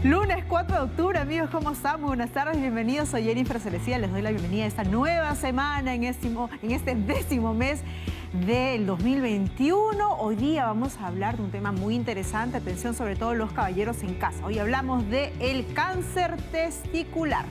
Lunes 4 de octubre, amigos, ¿cómo están? Muy buenas tardes, bienvenidos. Soy Jennifer Celestia, les doy la bienvenida a esta nueva semana en este 10º mes del 2021. Hoy día vamos a hablar de un tema muy interesante. Atención, sobre todo los caballeros en casa. Hoy hablamos del cáncer testicular.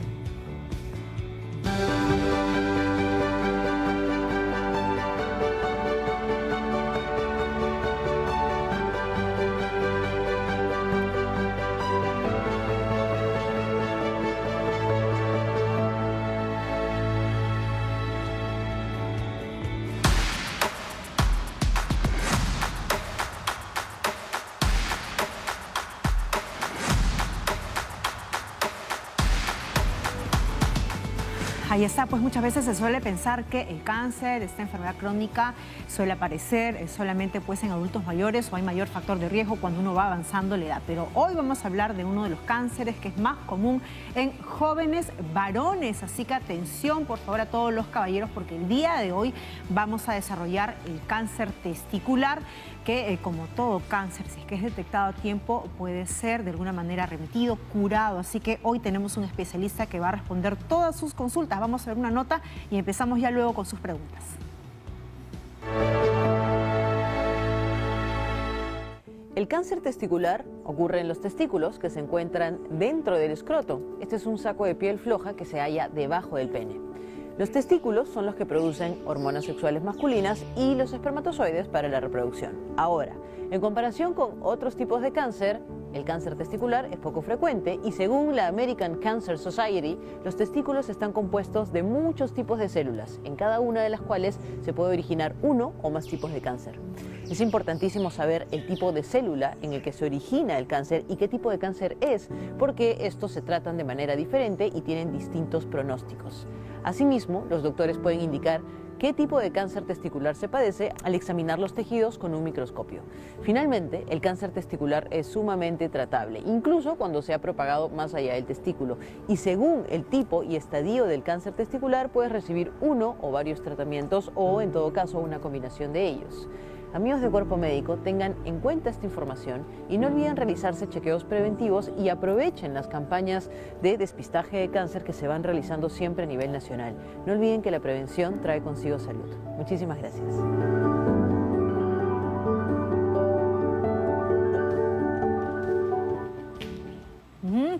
Ahí está, pues muchas veces se suele pensar que el cáncer, esta enfermedad crónica, suele aparecer solamente pues en adultos mayores o hay mayor factor de riesgo cuando uno va avanzando la edad. Pero hoy vamos a hablar de uno de los cánceres que es más común en jóvenes varones. Así que atención, por favor, a todos los caballeros, porque el día de hoy vamos a desarrollar el cáncer testicular, que como todo cáncer, si es que es detectado a tiempo, puede ser de alguna manera remitido, curado. Así que hoy tenemos un especialista que va a responder todas sus consultas. Vamos a ver una nota y empezamos ya luego con sus preguntas. El cáncer testicular ocurre en los testículos que se encuentran dentro del escroto. Este es un saco de piel floja que se halla debajo del pene. Los testículos son los que producen hormonas sexuales masculinas y los espermatozoides para la reproducción. Ahora, en comparación con otros tipos de cáncer, el cáncer testicular es poco frecuente y según la American Cancer Society, los testículos están compuestos de muchos tipos de células, en cada una de las cuales se puede originar uno o más tipos de cáncer. Es importantísimo saber el tipo de célula en el que se origina el cáncer y qué tipo de cáncer es, porque estos se tratan de manera diferente y tienen distintos pronósticos. Asimismo, los doctores pueden indicar qué tipo de cáncer testicular se padece al examinar los tejidos con un microscopio. Finalmente, el cáncer testicular es sumamente tratable, incluso cuando se ha propagado más allá del testículo. Y según el tipo y estadio del cáncer testicular, puedes recibir uno o varios tratamientos o, en todo caso, una combinación de ellos. Amigos de Cuerpo Médico, tengan en cuenta esta información y no olviden realizarse chequeos preventivos y aprovechen las campañas de despistaje de cáncer que se van realizando siempre a nivel nacional. No olviden que la prevención trae consigo salud. Muchísimas gracias.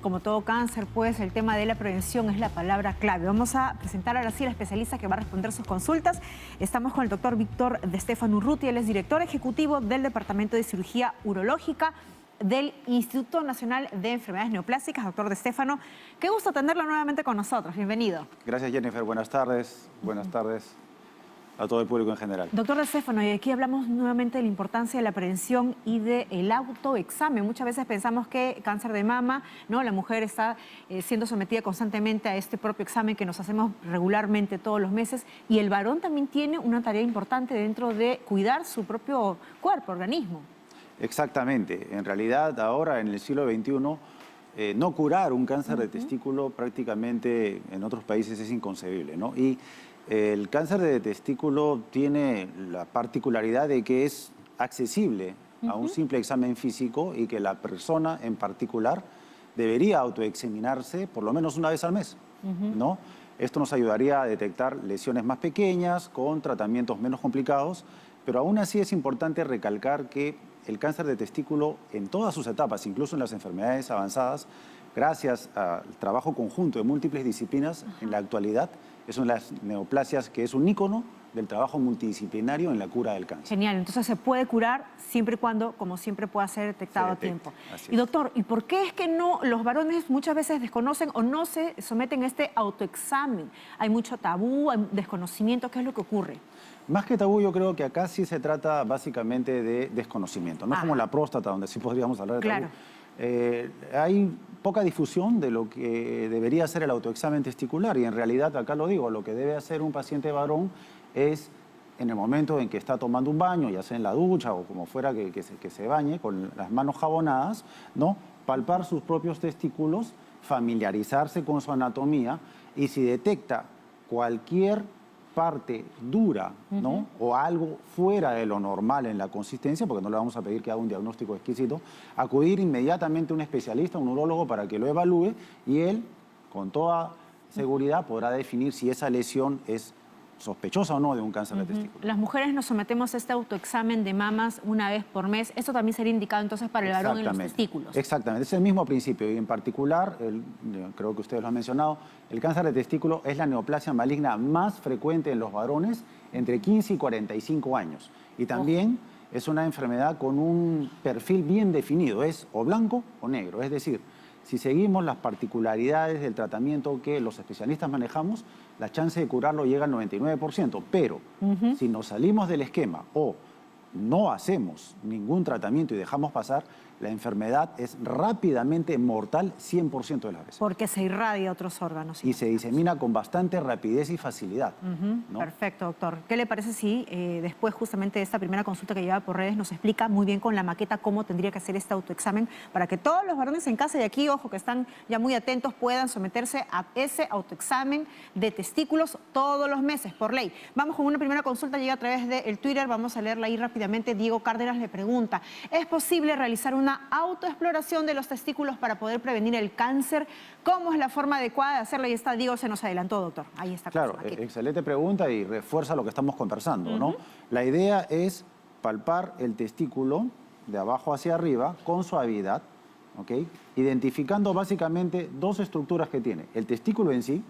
Como todo cáncer, pues el tema de la prevención es la palabra clave. Vamos a presentar ahora sí a la especialista que va a responder sus consultas. Estamos con el doctor Víctor de Stefano Urruti, él es director ejecutivo del Departamento de Cirugía Urológica del Instituto Nacional de Enfermedades Neoplásicas. Doctor de Stefano, qué gusto tenerlo nuevamente con nosotros. Bienvenido. Gracias, Jennifer. Buenas tardes. Buenas tardes a todo el público en general. Doctor de Stefano, y aquí hablamos nuevamente de la importancia de la prevención y del autoexamen. Muchas veces pensamos que cáncer de mama, ¿no? La mujer está siendo sometida constantemente a este propio examen que nos hacemos regularmente todos los meses, y el varón también tiene una tarea importante dentro de cuidar su propio cuerpo, organismo. Exactamente. En realidad, ahora en el siglo XXI, no curar un cáncer de testículo prácticamente en otros países es inconcebible, ¿no? Y el cáncer de testículo tiene la particularidad de que es accesible a un simple examen físico y que la persona en particular debería autoexaminarse por lo menos una vez al mes, ¿no? Esto nos ayudaría a detectar lesiones más pequeñas con tratamientos menos complicados, pero aún así es importante recalcar que el cáncer de testículo en todas sus etapas, incluso en las enfermedades avanzadas, gracias al trabajo conjunto de múltiples disciplinas, en la actualidad es una de las neoplasias que es un ícono del trabajo multidisciplinario en la cura del cáncer. Genial, entonces se puede curar siempre y cuando, como siempre, pueda ser detectado a tiempo. Y doctor, ¿y por qué es que no los varones muchas veces desconocen o no se someten a este autoexamen? Hay mucho tabú, hay desconocimiento, ¿qué es lo que ocurre? Más que tabú, yo creo que acá sí se trata básicamente de desconocimiento. No es como la próstata, donde sí podríamos hablar de tabú. Hay poca difusión de lo que debería ser el autoexamen testicular y en realidad, acá lo digo, lo que debe hacer un paciente varón es en el momento en que está tomando un baño, ya sea en la ducha o como fuera que se bañe, con las manos jabonadas, ¿no? Palpar sus propios testículos, familiarizarse con su anatomía y si detecta cualquier parte dura, ¿no? O algo fuera de lo normal en la consistencia, porque no le vamos a pedir que haga un diagnóstico exquisito, acudir inmediatamente a un especialista, un urólogo, para que lo evalúe y él, con toda seguridad, podrá definir si esa lesión es sospechosa o no de un cáncer de testículo. Las mujeres nos sometemos a este autoexamen de mamas una vez por mes. Esto también sería indicado entonces para el varón en los testículos. Exactamente, es el mismo principio y en particular, creo que ustedes lo han mencionado, el cáncer de testículo es la neoplasia maligna más frecuente en los varones entre 15 y 45 años. Y también es una enfermedad con un perfil bien definido, es o blanco o negro, es decir, si seguimos las particularidades del tratamiento que los especialistas manejamos, la chance de curarlo llega al 99%. Pero si nos salimos del esquema o no hacemos ningún tratamiento y dejamos pasar, la enfermedad es rápidamente mortal 100% de las veces. Porque se irradia a otros órganos. Y se disemina con bastante rapidez y facilidad. ¿no? Perfecto, doctor. ¿Qué le parece si después justamente de esta primera consulta que lleva por redes nos explica muy bien con la maqueta cómo tendría que hacer este autoexamen para que todos los varones en casa, y aquí, ojo, que están ya muy atentos, puedan someterse a ese autoexamen de testículos todos los meses, por ley? Vamos con una primera consulta, llega a través del Twitter, vamos a leerla ahí rápidamente. Diego Cárdenas le pregunta, ¿es posible realizar una autoexploración de los testículos para poder prevenir el cáncer? ¿Cómo es la forma adecuada de hacerlo? Ahí está, Diego se nos adelantó, doctor. Ahí está. Claro, excelente pregunta y refuerza lo que estamos conversando, ¿no? La idea es palpar el testículo de abajo hacia arriba con suavidad, ¿ok? Identificando básicamente dos estructuras que tiene. El testículo en sí,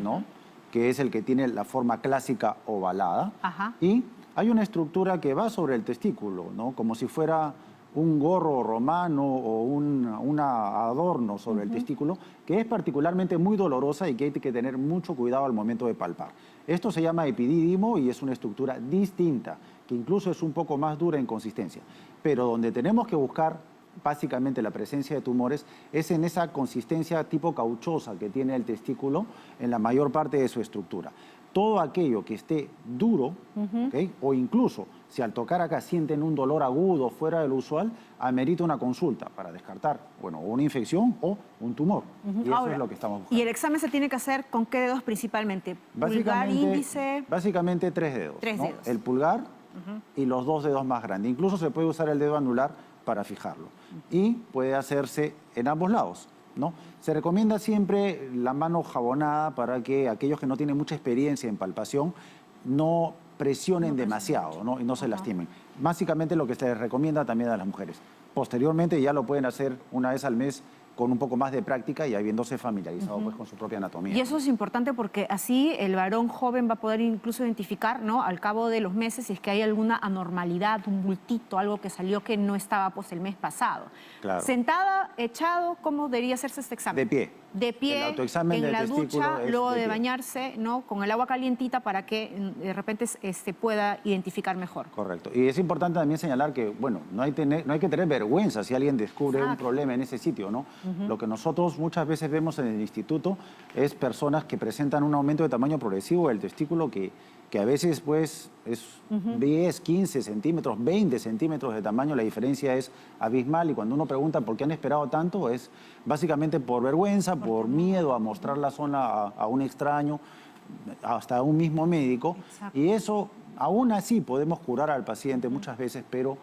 ¿no? Que es el que tiene la forma clásica ovalada. Y hay una estructura que va sobre el testículo, ¿no? Como si fuera un gorro romano o un adorno sobre el testículo, que es particularmente muy dolorosa y que hay que tener mucho cuidado al momento de palpar. Esto se llama epidídimo y es una estructura distinta, que incluso es un poco más dura en consistencia. Pero donde tenemos que buscar básicamente la presencia de tumores es en esa consistencia tipo cauchosa que tiene el testículo en la mayor parte de su estructura. Todo aquello que esté duro, ¿okay? O incluso si al tocar acá sienten un dolor agudo fuera de lo usual, amerita una consulta para descartar, bueno, una infección o un tumor. Y eso es lo que estamos buscando. ¿Y el examen se tiene que hacer con qué dedos principalmente? ¿Pulgar, índice? Básicamente 3 dedos. Tres ¿no? dedos. El pulgar y los 2 dedos más grandes. Incluso se puede usar el dedo anular para fijarlo. Y puede hacerse en ambos lados, ¿no? Se recomienda siempre la mano jabonada para que aquellos que no tienen mucha experiencia en palpación no presionen demasiado, ¿no? Y no se lastimen. Básicamente lo que se les recomienda también a las mujeres. Posteriormente ya lo pueden hacer una vez al mes con un poco más de práctica y habiéndose familiarizado pues, con su propia anatomía. Y eso es importante porque así el varón joven va a poder incluso identificar, ¿no?, al cabo de los meses si es que hay alguna anormalidad, un bultito, algo que salió que no estaba pues, el mes pasado. Claro. Sentada, echado, ¿cómo debería hacerse este examen? De pie. De pie, el autoexamen en del la ducha, luego de pie. bañarse, ¿no?, con el agua calientita para que de repente pueda identificar mejor. Correcto. Y es importante también señalar que, bueno, no hay que tener vergüenza si alguien descubre un problema en ese sitio, ¿no? Lo que nosotros muchas veces vemos en el instituto es personas que presentan un aumento de tamaño progresivo del testículo que a veces pues es 10, 15 centímetros, 20 centímetros de tamaño, la diferencia es abismal y cuando uno pregunta por qué han esperado tanto es básicamente por vergüenza, por miedo a mostrar la zona a un extraño, hasta a un mismo médico. Exacto. Y eso aún así podemos curar al paciente muchas veces, pero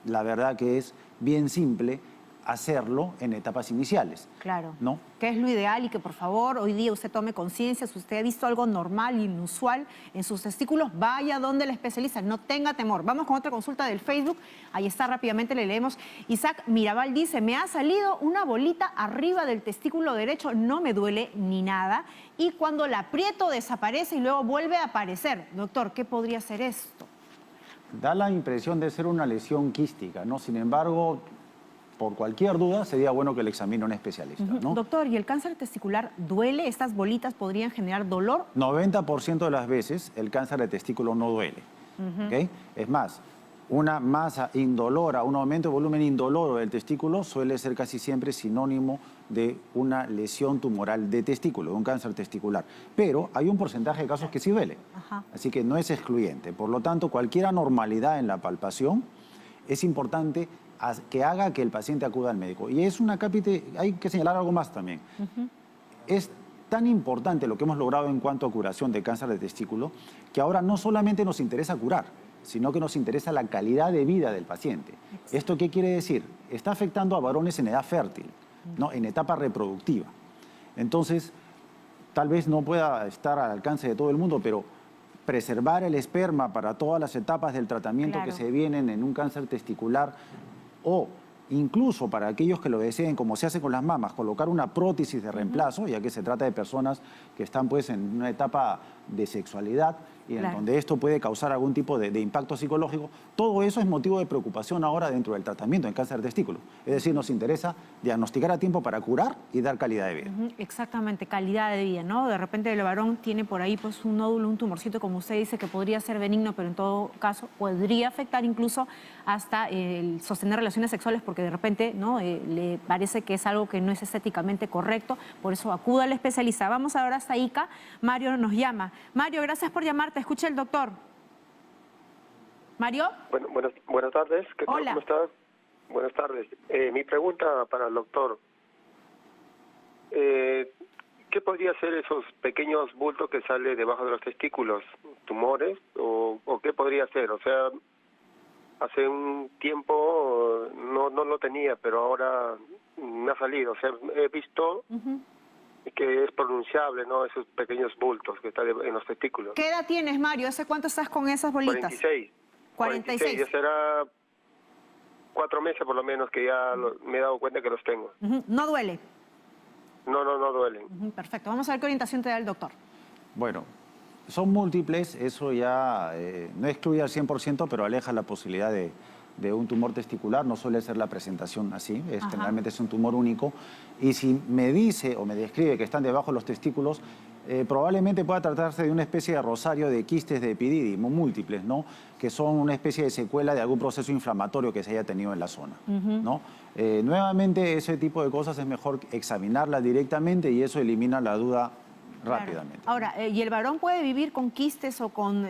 la verdad que es bien simple hacerlo en etapas iniciales. Claro. ¿No? Que es lo ideal y que por favor hoy día usted tome conciencia, si usted ha visto algo normal, inusual en sus testículos, vaya donde el especialista, no tenga temor. Vamos con otra consulta del Facebook, ahí está, rápidamente le leemos. Isaac Mirabal dice, me ha salido una bolita arriba del testículo derecho, no me duele ni nada, y cuando la aprieto desaparece y luego vuelve a aparecer. Doctor, ¿qué podría ser esto? Da la impresión de ser una lesión quística, ¿no? Sin embargo, por cualquier duda, sería bueno que le examine un especialista, ¿no? Doctor, ¿y el cáncer testicular duele? ¿Estas bolitas podrían generar dolor? 90% de las veces el cáncer de testículo no duele, ¿okay? Es más, una masa indolora, un aumento de volumen indoloro del testículo suele ser casi siempre sinónimo de una lesión tumoral de testículo, de un cáncer testicular. Pero hay un porcentaje de casos que sí duele, así que no es excluyente. Por lo tanto, cualquier anormalidad en la palpación es importante que haga que el paciente acuda al médico. Y es una cápite, hay que señalar algo más también. Es tan importante lo que hemos logrado en cuanto a curación de cáncer de testículo, que ahora no solamente nos interesa curar, sino que nos interesa la calidad de vida del paciente. ¿Esto qué quiere decir? Está afectando a varones en edad fértil, ¿no? En etapa reproductiva. Entonces, tal vez no pueda estar al alcance de todo el mundo, pero preservar el esperma para todas las etapas del tratamiento que se vienen en un cáncer testicular, o incluso para aquellos que lo deseen, como se hace con las mamas, colocar una prótesis de reemplazo, ya que se trata de personas que están pues en una etapa de sexualidad y en donde esto puede causar algún tipo de impacto psicológico, todo eso es motivo de preocupación ahora dentro del tratamiento en cáncer de testículo. Es decir, nos interesa diagnosticar a tiempo para curar y dar calidad de vida. Exactamente, calidad de vida, ¿no? De repente el varón tiene por ahí pues un nódulo, un tumorcito, como usted dice, que podría ser benigno, pero en todo caso podría afectar incluso hasta el sostener relaciones sexuales, porque de repente, ¿no? Le parece que es algo que no es estéticamente correcto, por eso acuda al especialista. Vamos ahora hasta Ica. Mario nos llama. Mario, gracias por llamarte. Escucha el doctor. Mario. Buenas tardes. ¿Qué tal? Hola. ¿Cómo estás? Buenas tardes. Mi pregunta para el doctor. ¿Qué podría ser esos pequeños bultos que salen debajo de los testículos? ¿Tumores? ¿O qué podría ser? O sea, hace un tiempo no lo tenía, pero ahora me ha salido. O sea, he visto que es pronunciable, ¿no? Esos pequeños bultos que están en los testículos. ¿Qué edad tienes, Mario? ¿Hace cuánto estás con esas bolitas? 46. 46. Ya será 4 meses por lo menos que ya me he dado cuenta que los tengo. ¿No duele? No duelen. Perfecto. Vamos a ver qué orientación te da el doctor. Bueno, son múltiples, eso ya no excluye al 100%, pero aleja la posibilidad de un tumor testicular. No suele ser la presentación así, generalmente es un tumor único. Y si me dice o me describe que están debajo de los testículos, probablemente pueda tratarse de una especie de rosario de quistes de epidídimo múltiples, ¿no? Que son una especie de secuela de algún proceso inflamatorio que se haya tenido en la zona, ¿no? Nuevamente, ese tipo de cosas es mejor examinarlas directamente y eso elimina la duda rápidamente. Ahora, ¿y el varón puede vivir con quistes o con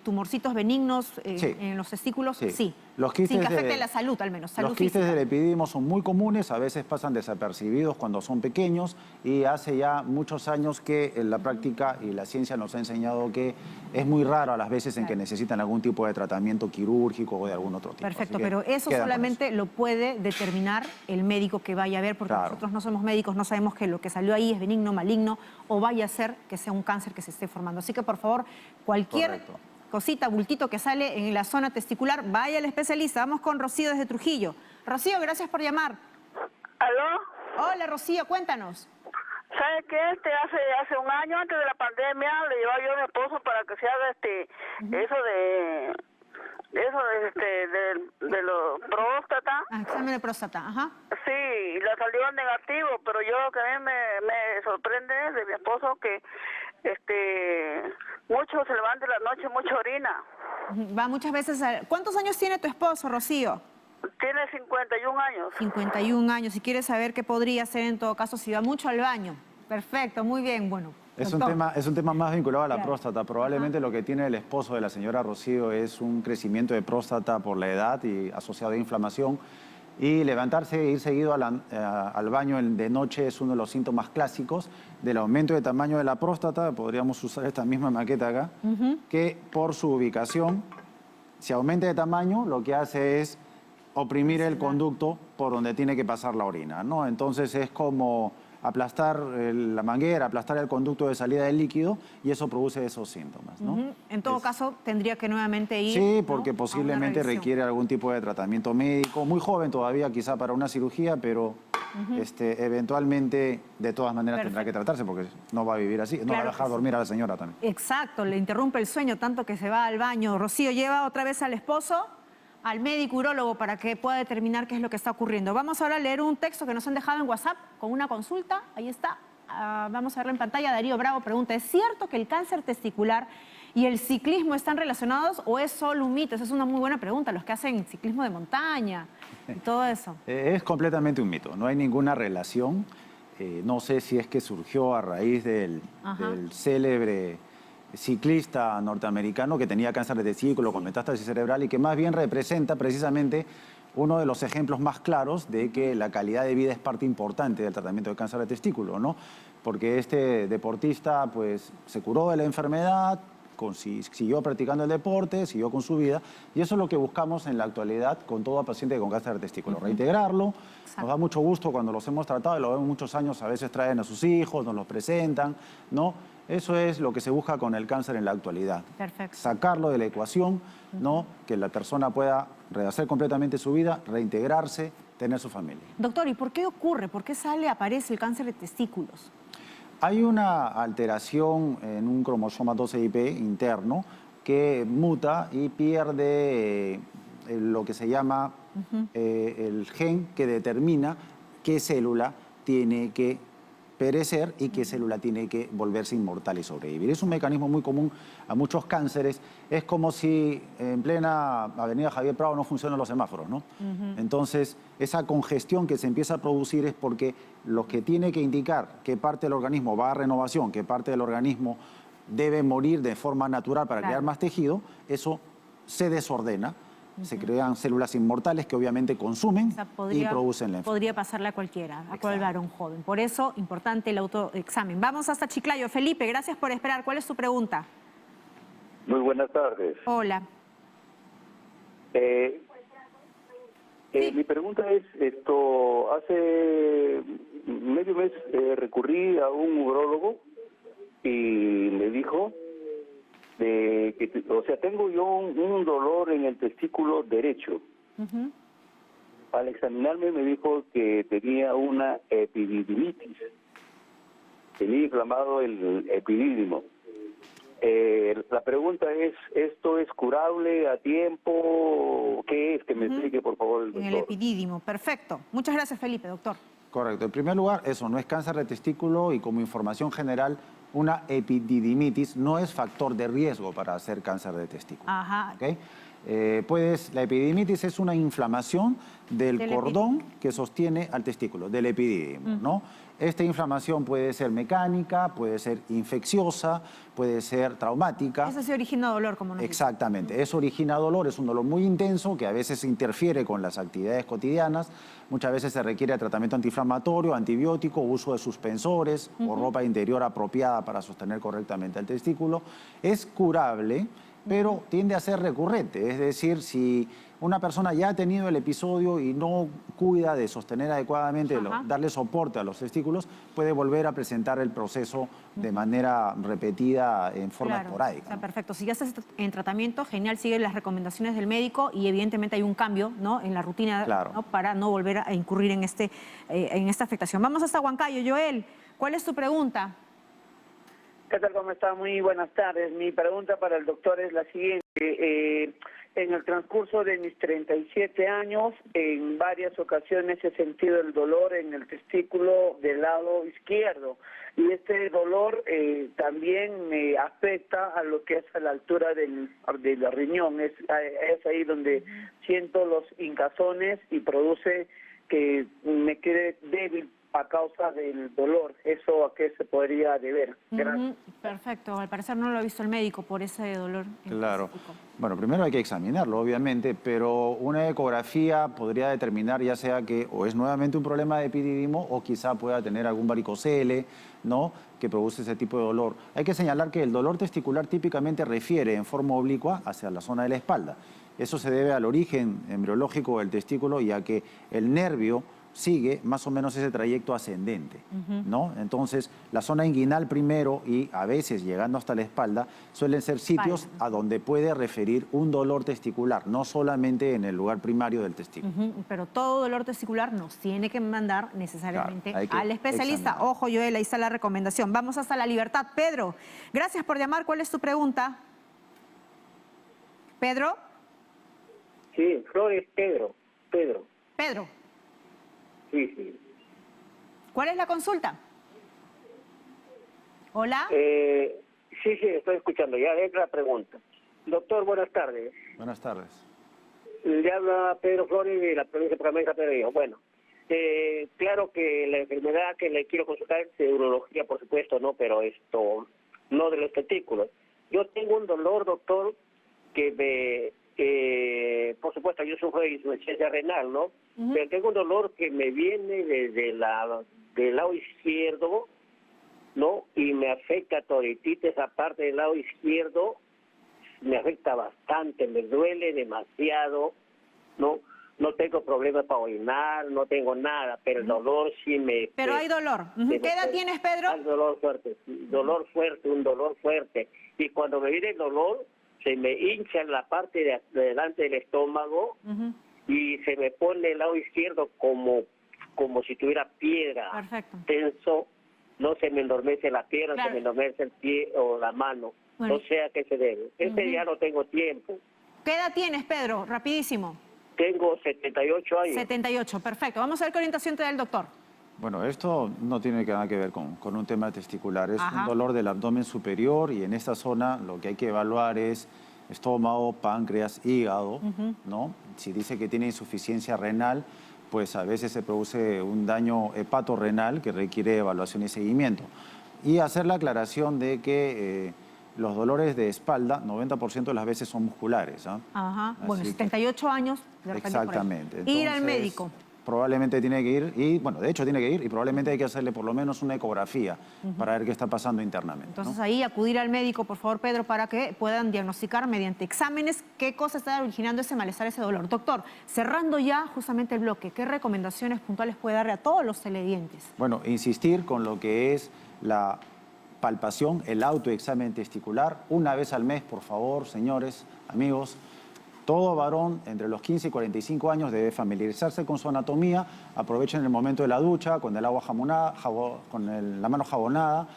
tumorcitos benignos en los testículos? Sí. Los quistes sin que afecte la salud, al menos, salud Los quistes física. del epidídimo son muy comunes, a veces pasan desapercibidos cuando son pequeños y hace ya muchos años que la práctica y la ciencia nos ha enseñado que es muy raro a las veces en que necesitan algún tipo de tratamiento quirúrgico o de algún otro tipo. Perfecto, pero eso solamente lo puede determinar el médico que vaya a ver, porque nosotros no somos médicos, no sabemos que lo que salió ahí es benigno, maligno o vaya a ser que sea un cáncer que se esté formando. Así que, por favor, cualquier cosita, bultito que sale en la zona testicular, vaya al especialista. Vamos con Rocío desde Trujillo. Rocío, gracias por llamar. ¿Aló? Hola, Rocío, cuéntanos. ¿Sabe qué? Hace un año antes de la pandemia le llevaba yo a mi esposo para que se haga de los próstata. Examen de próstata, Sí, le salió negativo, pero yo lo que a mí me sorprende de mi esposo que mucho se levanta en la noche, mucha orina. Va muchas veces ¿Cuántos años tiene tu esposo, Rocío? Tiene 51 años. 51 años. Y quiere saber qué podría hacer en todo caso si va mucho al baño. Perfecto, muy bien, bueno. Es un tema más vinculado a la próstata. Probablemente lo que tiene el esposo de la señora Rocío es un crecimiento de próstata por la edad y asociado a inflamación. Y levantarse e ir seguido al baño de noche es uno de los síntomas clásicos del aumento de tamaño de la próstata. Podríamos usar esta misma maqueta acá, que por su ubicación, si aumenta de tamaño, lo que hace es oprimir el conducto por donde tiene que pasar la orina, ¿no? Entonces es como aplastar la manguera, aplastar el conducto de salida del líquido y eso produce esos síntomas, ¿no? En todo caso, tendría que nuevamente ir... Sí, porque posiblemente requiere algún tipo de tratamiento médico. Muy joven todavía, quizá para una cirugía, pero eventualmente, de todas maneras, tendrá que tratarse porque no va a vivir así. No va a dejar dormir a la señora también. Exacto, le interrumpe el sueño tanto que se va al baño. Rocío, lleva otra vez al esposo al médico urólogo para que pueda determinar qué es lo que está ocurriendo. Vamos ahora a leer un texto que nos han dejado en WhatsApp con una consulta. Ahí está. Vamos a verlo en pantalla. Darío Bravo pregunta, ¿es cierto que el cáncer testicular y el ciclismo están relacionados o es solo un mito? Esa es una muy buena pregunta, los que hacen ciclismo de montaña y todo eso. Es completamente un mito, no hay ninguna relación. No sé si es que surgió a raíz del célebre ciclista norteamericano que tenía cáncer de testículo con metástasis cerebral y que más bien representa precisamente uno de los ejemplos más claros de que la calidad de vida es parte importante del tratamiento de cáncer de testículo, ¿no? porque este deportista pues se curó de la enfermedad, siguió practicando el deporte, siguió con su vida, y eso es lo que buscamos en la actualidad con todo paciente con cáncer de testículo, reintegrarlo. Exacto. Nos da mucho gusto cuando los hemos tratado, y lo vemos muchos años, a veces traen a sus hijos, nos los presentan, ¿no? Eso es lo que se busca con el cáncer en la actualidad. Perfecto. Sacarlo de la ecuación, ¿no? Que la persona pueda rehacer completamente su vida, reintegrarse, tener su familia. Doctor, ¿y por qué ocurre? ¿Por qué aparece el cáncer de testículos? Hay una alteración en un cromosoma 12IP interno que muta y pierde lo que se llama el gen que determina qué célula tiene que perecer y qué célula tiene que volverse inmortal y sobrevivir. Es un mecanismo muy común a muchos cánceres. Es como si en plena avenida Javier Prado no funcionan los semáforos, ¿no? Entonces, esa congestión que se empieza a producir es porque lo que tiene que indicar qué parte del organismo va a renovación, qué parte del organismo debe morir de forma natural para crear más tejido, eso se desordena. Se crean células inmortales que obviamente consumen y producen la enfermedad. Podría pasarle a cualquiera, a cualquier varón joven. Por eso, importante el autoexamen. Vamos hasta Chiclayo. Felipe, gracias por esperar. ¿Cuál es tu pregunta? Muy buenas tardes. Hola. Mi pregunta es, hace medio mes recurrí a un urólogo y me dijo tengo yo un dolor en el testículo derecho. Al examinarme me dijo que tenía una epididimitis. Tenía inflamado el epidídimo. La pregunta es, ¿esto es curable a tiempo? ¿Qué es? Que me explique, por favor, el doctor. En el epidídimo, perfecto. Muchas gracias, Felipe, doctor. Correcto. En primer lugar, eso no es cáncer de testículo y como información general, una epididimitis no es factor de riesgo para hacer cáncer de testículo. Ajá. ¿Okay? La epididimitis es una inflamación del cordón que sostiene al testículo, del epidídimo, ¿no? Esta inflamación puede ser mecánica, puede ser infecciosa, puede ser traumática. Eso sí origina dolor, como nos dice. Exactamente, eso origina dolor, es un dolor muy intenso que a veces interfiere con las actividades cotidianas. Muchas veces se requiere tratamiento antiinflamatorio, antibiótico, uso de suspensores o ropa interior apropiada para sostener correctamente el testículo. Es curable, pero tiende a ser recurrente. Es decir, si una persona ya ha tenido el episodio y no cuida de sostener adecuadamente, darle soporte a los testículos, puede volver a presentar el proceso de manera repetida en forma esporádica. Está perfecto. Si ya estás en tratamiento, genial, sigue las recomendaciones del médico y evidentemente hay un cambio, ¿no?, en la rutina, ¿no?, para no volver a incurrir en esta afectación. Vamos hasta Huancayo. Joel, ¿cuál es tu pregunta? ¿Qué tal? ¿Cómo está? Muy buenas tardes. Mi pregunta para el doctor es la siguiente. En el transcurso de mis 37 años, en varias ocasiones he sentido el dolor en el testículo del lado izquierdo. Y este dolor también me afecta a lo que es a la altura del riñón. Es ahí donde siento los hincazones y produce que me quede débil a causa del dolor. ¿Eso a qué se podría deber? Perfecto. Al parecer no lo ha visto el médico por ese dolor. Claro. Bueno, primero hay que examinarlo, obviamente, pero una ecografía podría determinar ya sea que o es nuevamente un problema de epidídimo o quizá pueda tener algún varicocele, ¿no?, que produce ese tipo de dolor. Hay que señalar que el dolor testicular típicamente refiere en forma oblicua hacia la zona de la espalda. Eso se debe al origen embriológico del testículo y a que el nervio sigue más o menos ese trayecto ascendente, ¿no? Entonces, la zona inguinal primero y a veces llegando hasta la espalda suelen ser sitios a donde puede referir un dolor testicular, no solamente en el lugar primario del testículo. Pero todo dolor testicular nos tiene que mandar necesariamente al especialista. Ojo, Joel, ahí está la recomendación. Vamos hasta La Libertad. Pedro, gracias por llamar. ¿Cuál es tu pregunta? ¿Pedro? Sí, Flores, Pedro. Pedro. Sí. ¿Cuál es la consulta? ¿Hola? Sí, estoy escuchando. Ya es la pregunta. Doctor, buenas tardes. Buenas tardes. Le habla Pedro Flores de la provincia de Pacamesa, Pedro Hijo. Bueno, claro que la enfermedad que le quiero consultar es de urología, por supuesto, ¿no? Pero no de los testículos. Yo tengo un dolor, doctor, que por supuesto, yo sufro de insuficiencia renal, ¿no? Pero tengo un dolor que me viene desde del lado izquierdo ¿no? Y me afecta toditita esa parte del lado izquierdo, me afecta bastante, me duele demasiado, ¿no? No tengo problemas para orinar, no tengo nada, pero el dolor sí me... Pero hay dolor. ¿Qué edad tienes, Pedro? Hay dolor fuerte, dolor fuerte, un dolor fuerte. Y cuando me viene el dolor, se me hincha en la parte de delante del estómago y se me pone el lado izquierdo como si tuviera piedra. Perfecto. Tenso, no se me endormece la pierna, Claro. se me endormece el pie o la mano. Bueno. No sé a qué se debe. Ya no tengo tiempo. ¿Qué edad tienes, Pedro? Rapidísimo. Tengo 78 años. 78, perfecto. Vamos a ver qué orientación te da el doctor. Bueno, esto no tiene nada que ver con un tema testicular, es Ajá. un dolor del abdomen superior y en esta zona lo que hay que evaluar es estómago, páncreas, hígado, ¿no? Si dice que tiene insuficiencia renal, pues a veces se produce un daño hepatorrenal que requiere evaluación y seguimiento. Y hacer la aclaración de que los dolores de espalda, 90% de las veces son musculares. Ajá. Bueno, Así que- 78 años. De repente por ahí. Exactamente. Ir al Entonces, médico. Probablemente tiene que ir, y bueno, de hecho tiene que ir, y probablemente hay que hacerle por lo menos una ecografía para ver qué está pasando internamente. ¿no? Entonces ahí acudir al médico, por favor, Pedro, para que puedan diagnosticar mediante exámenes qué cosa está originando ese malestar, ese dolor. Doctor, cerrando ya justamente el bloque, ¿qué recomendaciones puntuales puede darle a todos los televidentes? Bueno, insistir con lo que es la palpación, el autoexamen testicular, una vez al mes, por favor, señores, amigos. Todo varón entre los 15 y 45 años debe familiarizarse con su anatomía, aprovechen el momento de la ducha, con el agua jamonada, la mano jabonada,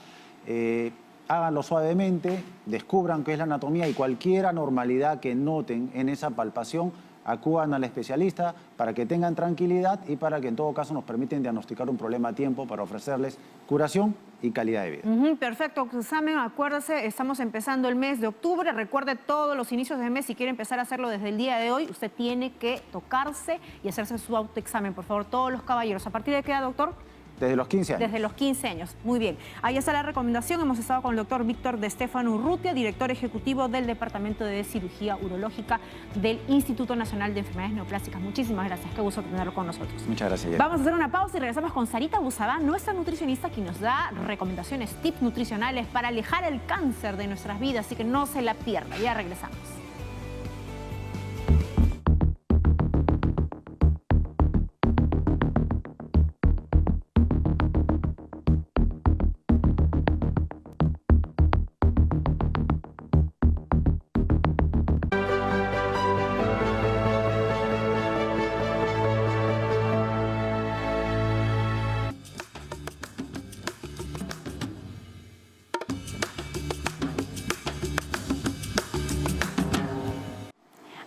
háganlo suavemente, descubran qué es la anatomía y cualquier anormalidad que noten en esa palpación, acudan al especialista para que tengan tranquilidad y para que en todo caso nos permiten diagnosticar un problema a tiempo para ofrecerles curación y calidad de vida. Perfecto, examen, acuérdese, estamos empezando el mes de octubre, recuerde todos los inicios del mes, si quiere empezar a hacerlo desde el día de hoy, usted tiene que tocarse y hacerse su autoexamen, por favor, todos los caballeros. ¿A partir de qué edad, doctor? Desde los 15 años. Desde los 15 años. Muy bien. Ahí está la recomendación. Hemos estado con el doctor Víctor de Stefano Urrutia, director ejecutivo del Departamento de Cirugía Urológica del Instituto Nacional de Enfermedades Neoplásicas. Muchísimas gracias. Qué gusto tenerlo con nosotros. Muchas gracias. Jenny. Vamos a hacer una pausa y regresamos con Sarita Busabá, nuestra nutricionista, que nos da recomendaciones, tips nutricionales para alejar el cáncer de nuestras vidas. Así que no se la pierda. Ya regresamos.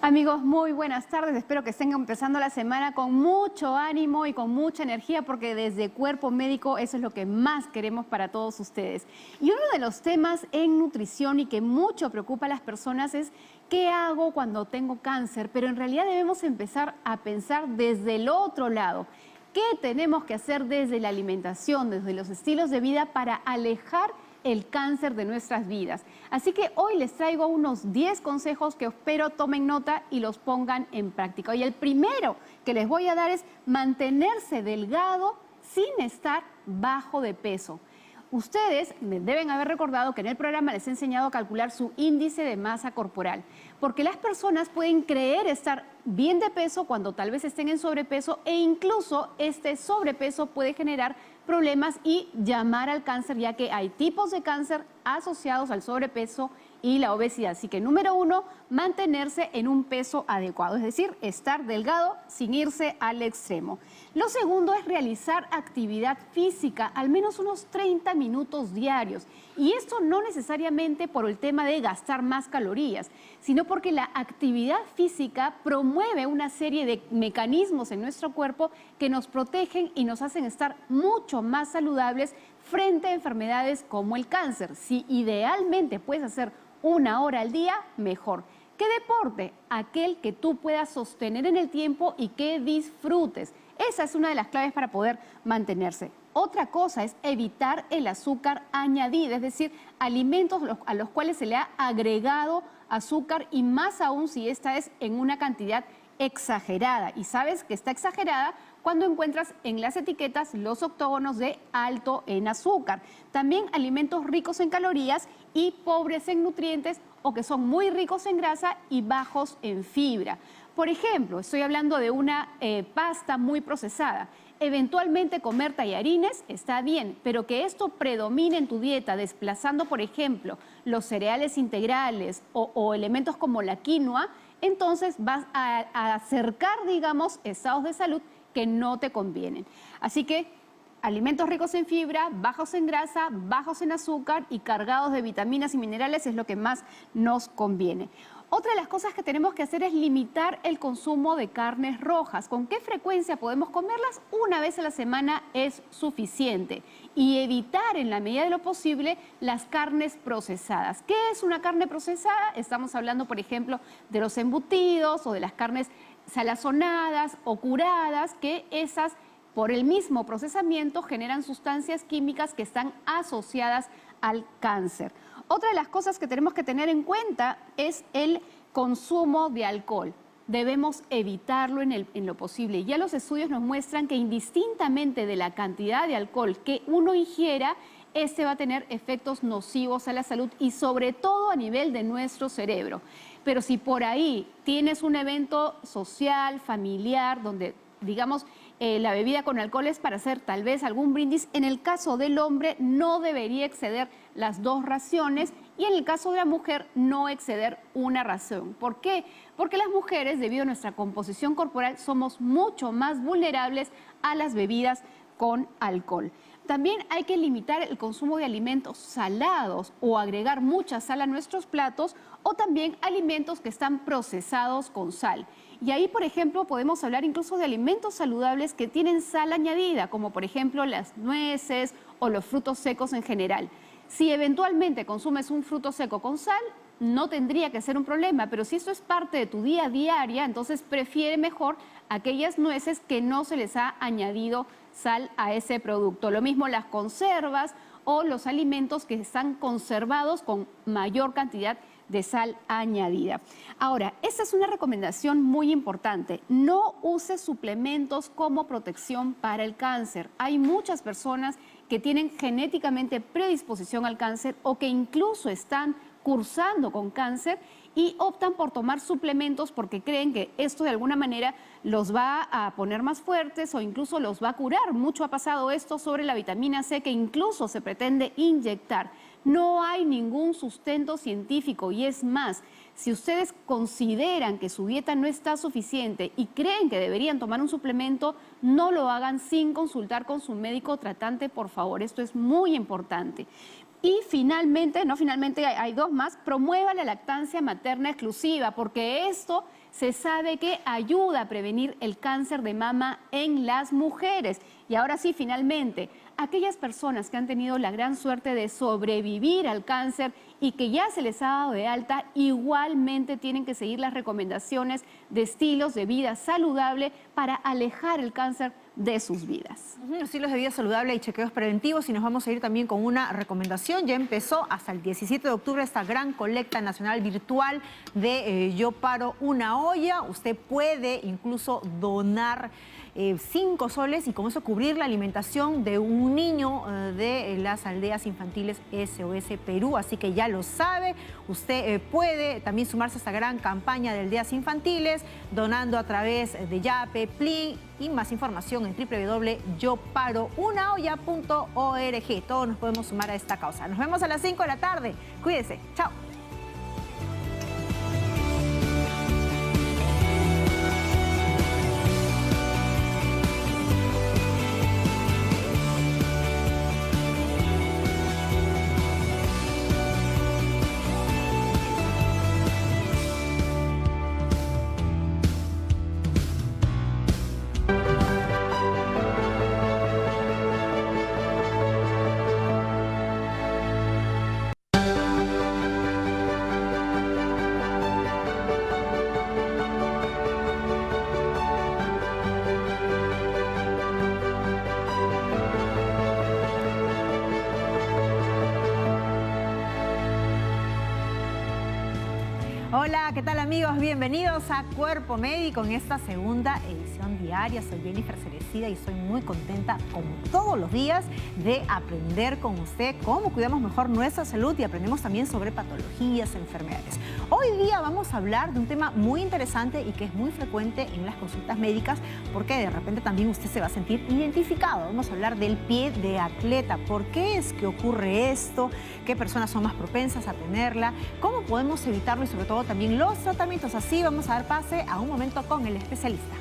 Amigos, muy buenas tardes. Espero que estén empezando la semana con mucho ánimo y con mucha energía, porque desde Cuerpo Médico eso es lo que más queremos para todos ustedes. Y uno de los temas en nutrición y que mucho preocupa a las personas es ¿qué hago cuando tengo cáncer? Pero en realidad debemos empezar a pensar desde el otro lado. ¿Qué tenemos que hacer desde la alimentación, desde los estilos de vida para alejar el cáncer de nuestras vidas? Así que hoy les traigo unos 10 consejos que espero tomen nota y los pongan en práctica. Y el primero que les voy a dar es mantenerse delgado sin estar bajo de peso. Ustedes me deben haber recordado que en el programa les he enseñado a calcular su índice de masa corporal, porque las personas pueden creer estar bien de peso cuando tal vez estén en sobrepeso, e incluso este sobrepeso puede generar problemas y llamar al cáncer, ya que hay tipos de cáncer asociados al sobrepeso y la obesidad. Así que número 1, mantenerse en un peso adecuado, es decir, estar delgado sin irse al extremo. Lo segundo es realizar actividad física, al menos unos 30 minutos diarios. Y esto no necesariamente por el tema de gastar más calorías, sino porque la actividad física promueve una serie de mecanismos en nuestro cuerpo que nos protegen y nos hacen estar mucho más saludables frente a enfermedades como el cáncer. Si idealmente puedes hacer 1 hora al día, mejor. ¿Qué deporte? Aquel que tú puedas sostener en el tiempo y que disfrutes. Esa es una de las claves para poder mantenerse. Otra cosa es evitar el azúcar añadida, es decir, alimentos a los cuales se le ha agregado azúcar, y más aún si esta es en una cantidad exagerada. Y sabes que está exagerada cuando encuentras en las etiquetas los octógonos de alto en azúcar. También alimentos ricos en calorías y pobres en nutrientes, o que son muy ricos en grasa y bajos en fibra. Por ejemplo, estoy hablando de una pasta muy procesada. Eventualmente comer tallarines está bien, pero que esto predomine en tu dieta, desplazando, por ejemplo, los cereales integrales o elementos como la quinoa, entonces vas a acercar, digamos, estados de salud que no te convienen. Así que alimentos ricos en fibra, bajos en grasa, bajos en azúcar y cargados de vitaminas y minerales es lo que más nos conviene. Otra de las cosas que tenemos que hacer es limitar el consumo de carnes rojas. ¿Con qué frecuencia podemos comerlas? Una vez a la semana es suficiente. Y evitar en la medida de lo posible las carnes procesadas. ¿Qué es una carne procesada? Estamos hablando, por ejemplo, de los embutidos o de las carnes salazonadas o curadas, que esas, por el mismo procesamiento, generan sustancias químicas que están asociadas al cáncer. Otra de las cosas que tenemos que tener en cuenta es el consumo de alcohol. Debemos evitarlo en lo posible. Ya los estudios nos muestran que indistintamente de la cantidad de alcohol que uno ingiera, este va a tener efectos nocivos a la salud y sobre todo a nivel de nuestro cerebro. Pero si por ahí tienes un evento social, familiar, donde, digamos, la bebida con alcohol es para hacer tal vez algún brindis, en el caso del hombre no debería exceder las 2 raciones y en el caso de la mujer no exceder 1 ración. ¿Por qué? Porque las mujeres, debido a nuestra composición corporal, somos mucho más vulnerables a las bebidas con alcohol. También hay que limitar el consumo de alimentos salados o agregar mucha sal a nuestros platos, o también alimentos que están procesados con sal. Y ahí, por ejemplo, podemos hablar incluso de alimentos saludables que tienen sal añadida, como por ejemplo las nueces o los frutos secos en general. Si eventualmente consumes un fruto seco con sal, no tendría que ser un problema, pero si esto es parte de tu día diaria, entonces prefiere mejor aquellas nueces que no se les ha añadido sal a ese producto. Lo mismo las conservas o los alimentos que están conservados con mayor cantidad de sal añadida. Ahora, esta es una recomendación muy importante. No use suplementos como protección para el cáncer. Hay muchas personas que tienen genéticamente predisposición al cáncer o que incluso están cursando con cáncer y optan por tomar suplementos porque creen que esto de alguna manera los va a poner más fuertes o incluso los va a curar. Mucho ha pasado esto sobre la vitamina C, que incluso se pretende inyectar. No hay ningún sustento científico y es más, si ustedes consideran que su dieta no está suficiente y creen que deberían tomar un suplemento, no lo hagan sin consultar con su médico tratante, por favor. Esto es muy importante. Y finalmente, hay 2 más, promueva la lactancia materna exclusiva, porque esto se sabe que ayuda a prevenir el cáncer de mama en las mujeres. Y ahora sí, finalmente, aquellas personas que han tenido la gran suerte de sobrevivir al cáncer y que ya se les ha dado de alta, igualmente tienen que seguir las recomendaciones de estilos de vida saludable para alejar el cáncer de sus vidas. Estilos de vida saludable y chequeos preventivos, y nos vamos a ir también con una recomendación. Ya empezó hasta el 17 de octubre esta gran colecta nacional virtual de Yo Paro Una Olla. Usted puede incluso donar 5 soles y con eso cubrir la alimentación de un niño de las aldeas infantiles SOS Perú. Así que ya lo sabe, usted puede también sumarse a esta gran campaña de aldeas infantiles donando a través de Yape, Plin, y más información en www.yoparounaolla.org. Todos nos podemos sumar a esta causa. Nos vemos a las 5 de la tarde. Cuídese. Chao. Hola, ¿qué tal amigos? Bienvenidos a Cuerpo Médico en esta segunda edición diaria. Soy Jennifer Cerecida y soy muy contenta, como todos los días, de aprender con usted cómo cuidamos mejor nuestra salud y aprendemos también sobre patologías, enfermedades. Hoy día vamos a hablar de un tema muy interesante y que es muy frecuente en las consultas médicas porque de repente también usted se va a sentir identificado. Vamos a hablar del pie de atleta. ¿Por qué es que ocurre esto? ¿Qué personas son más propensas a tenerla? ¿Cómo podemos evitarlo y sobre todo también los tratamientos? Así vamos a dar pase a un momento con el especialista.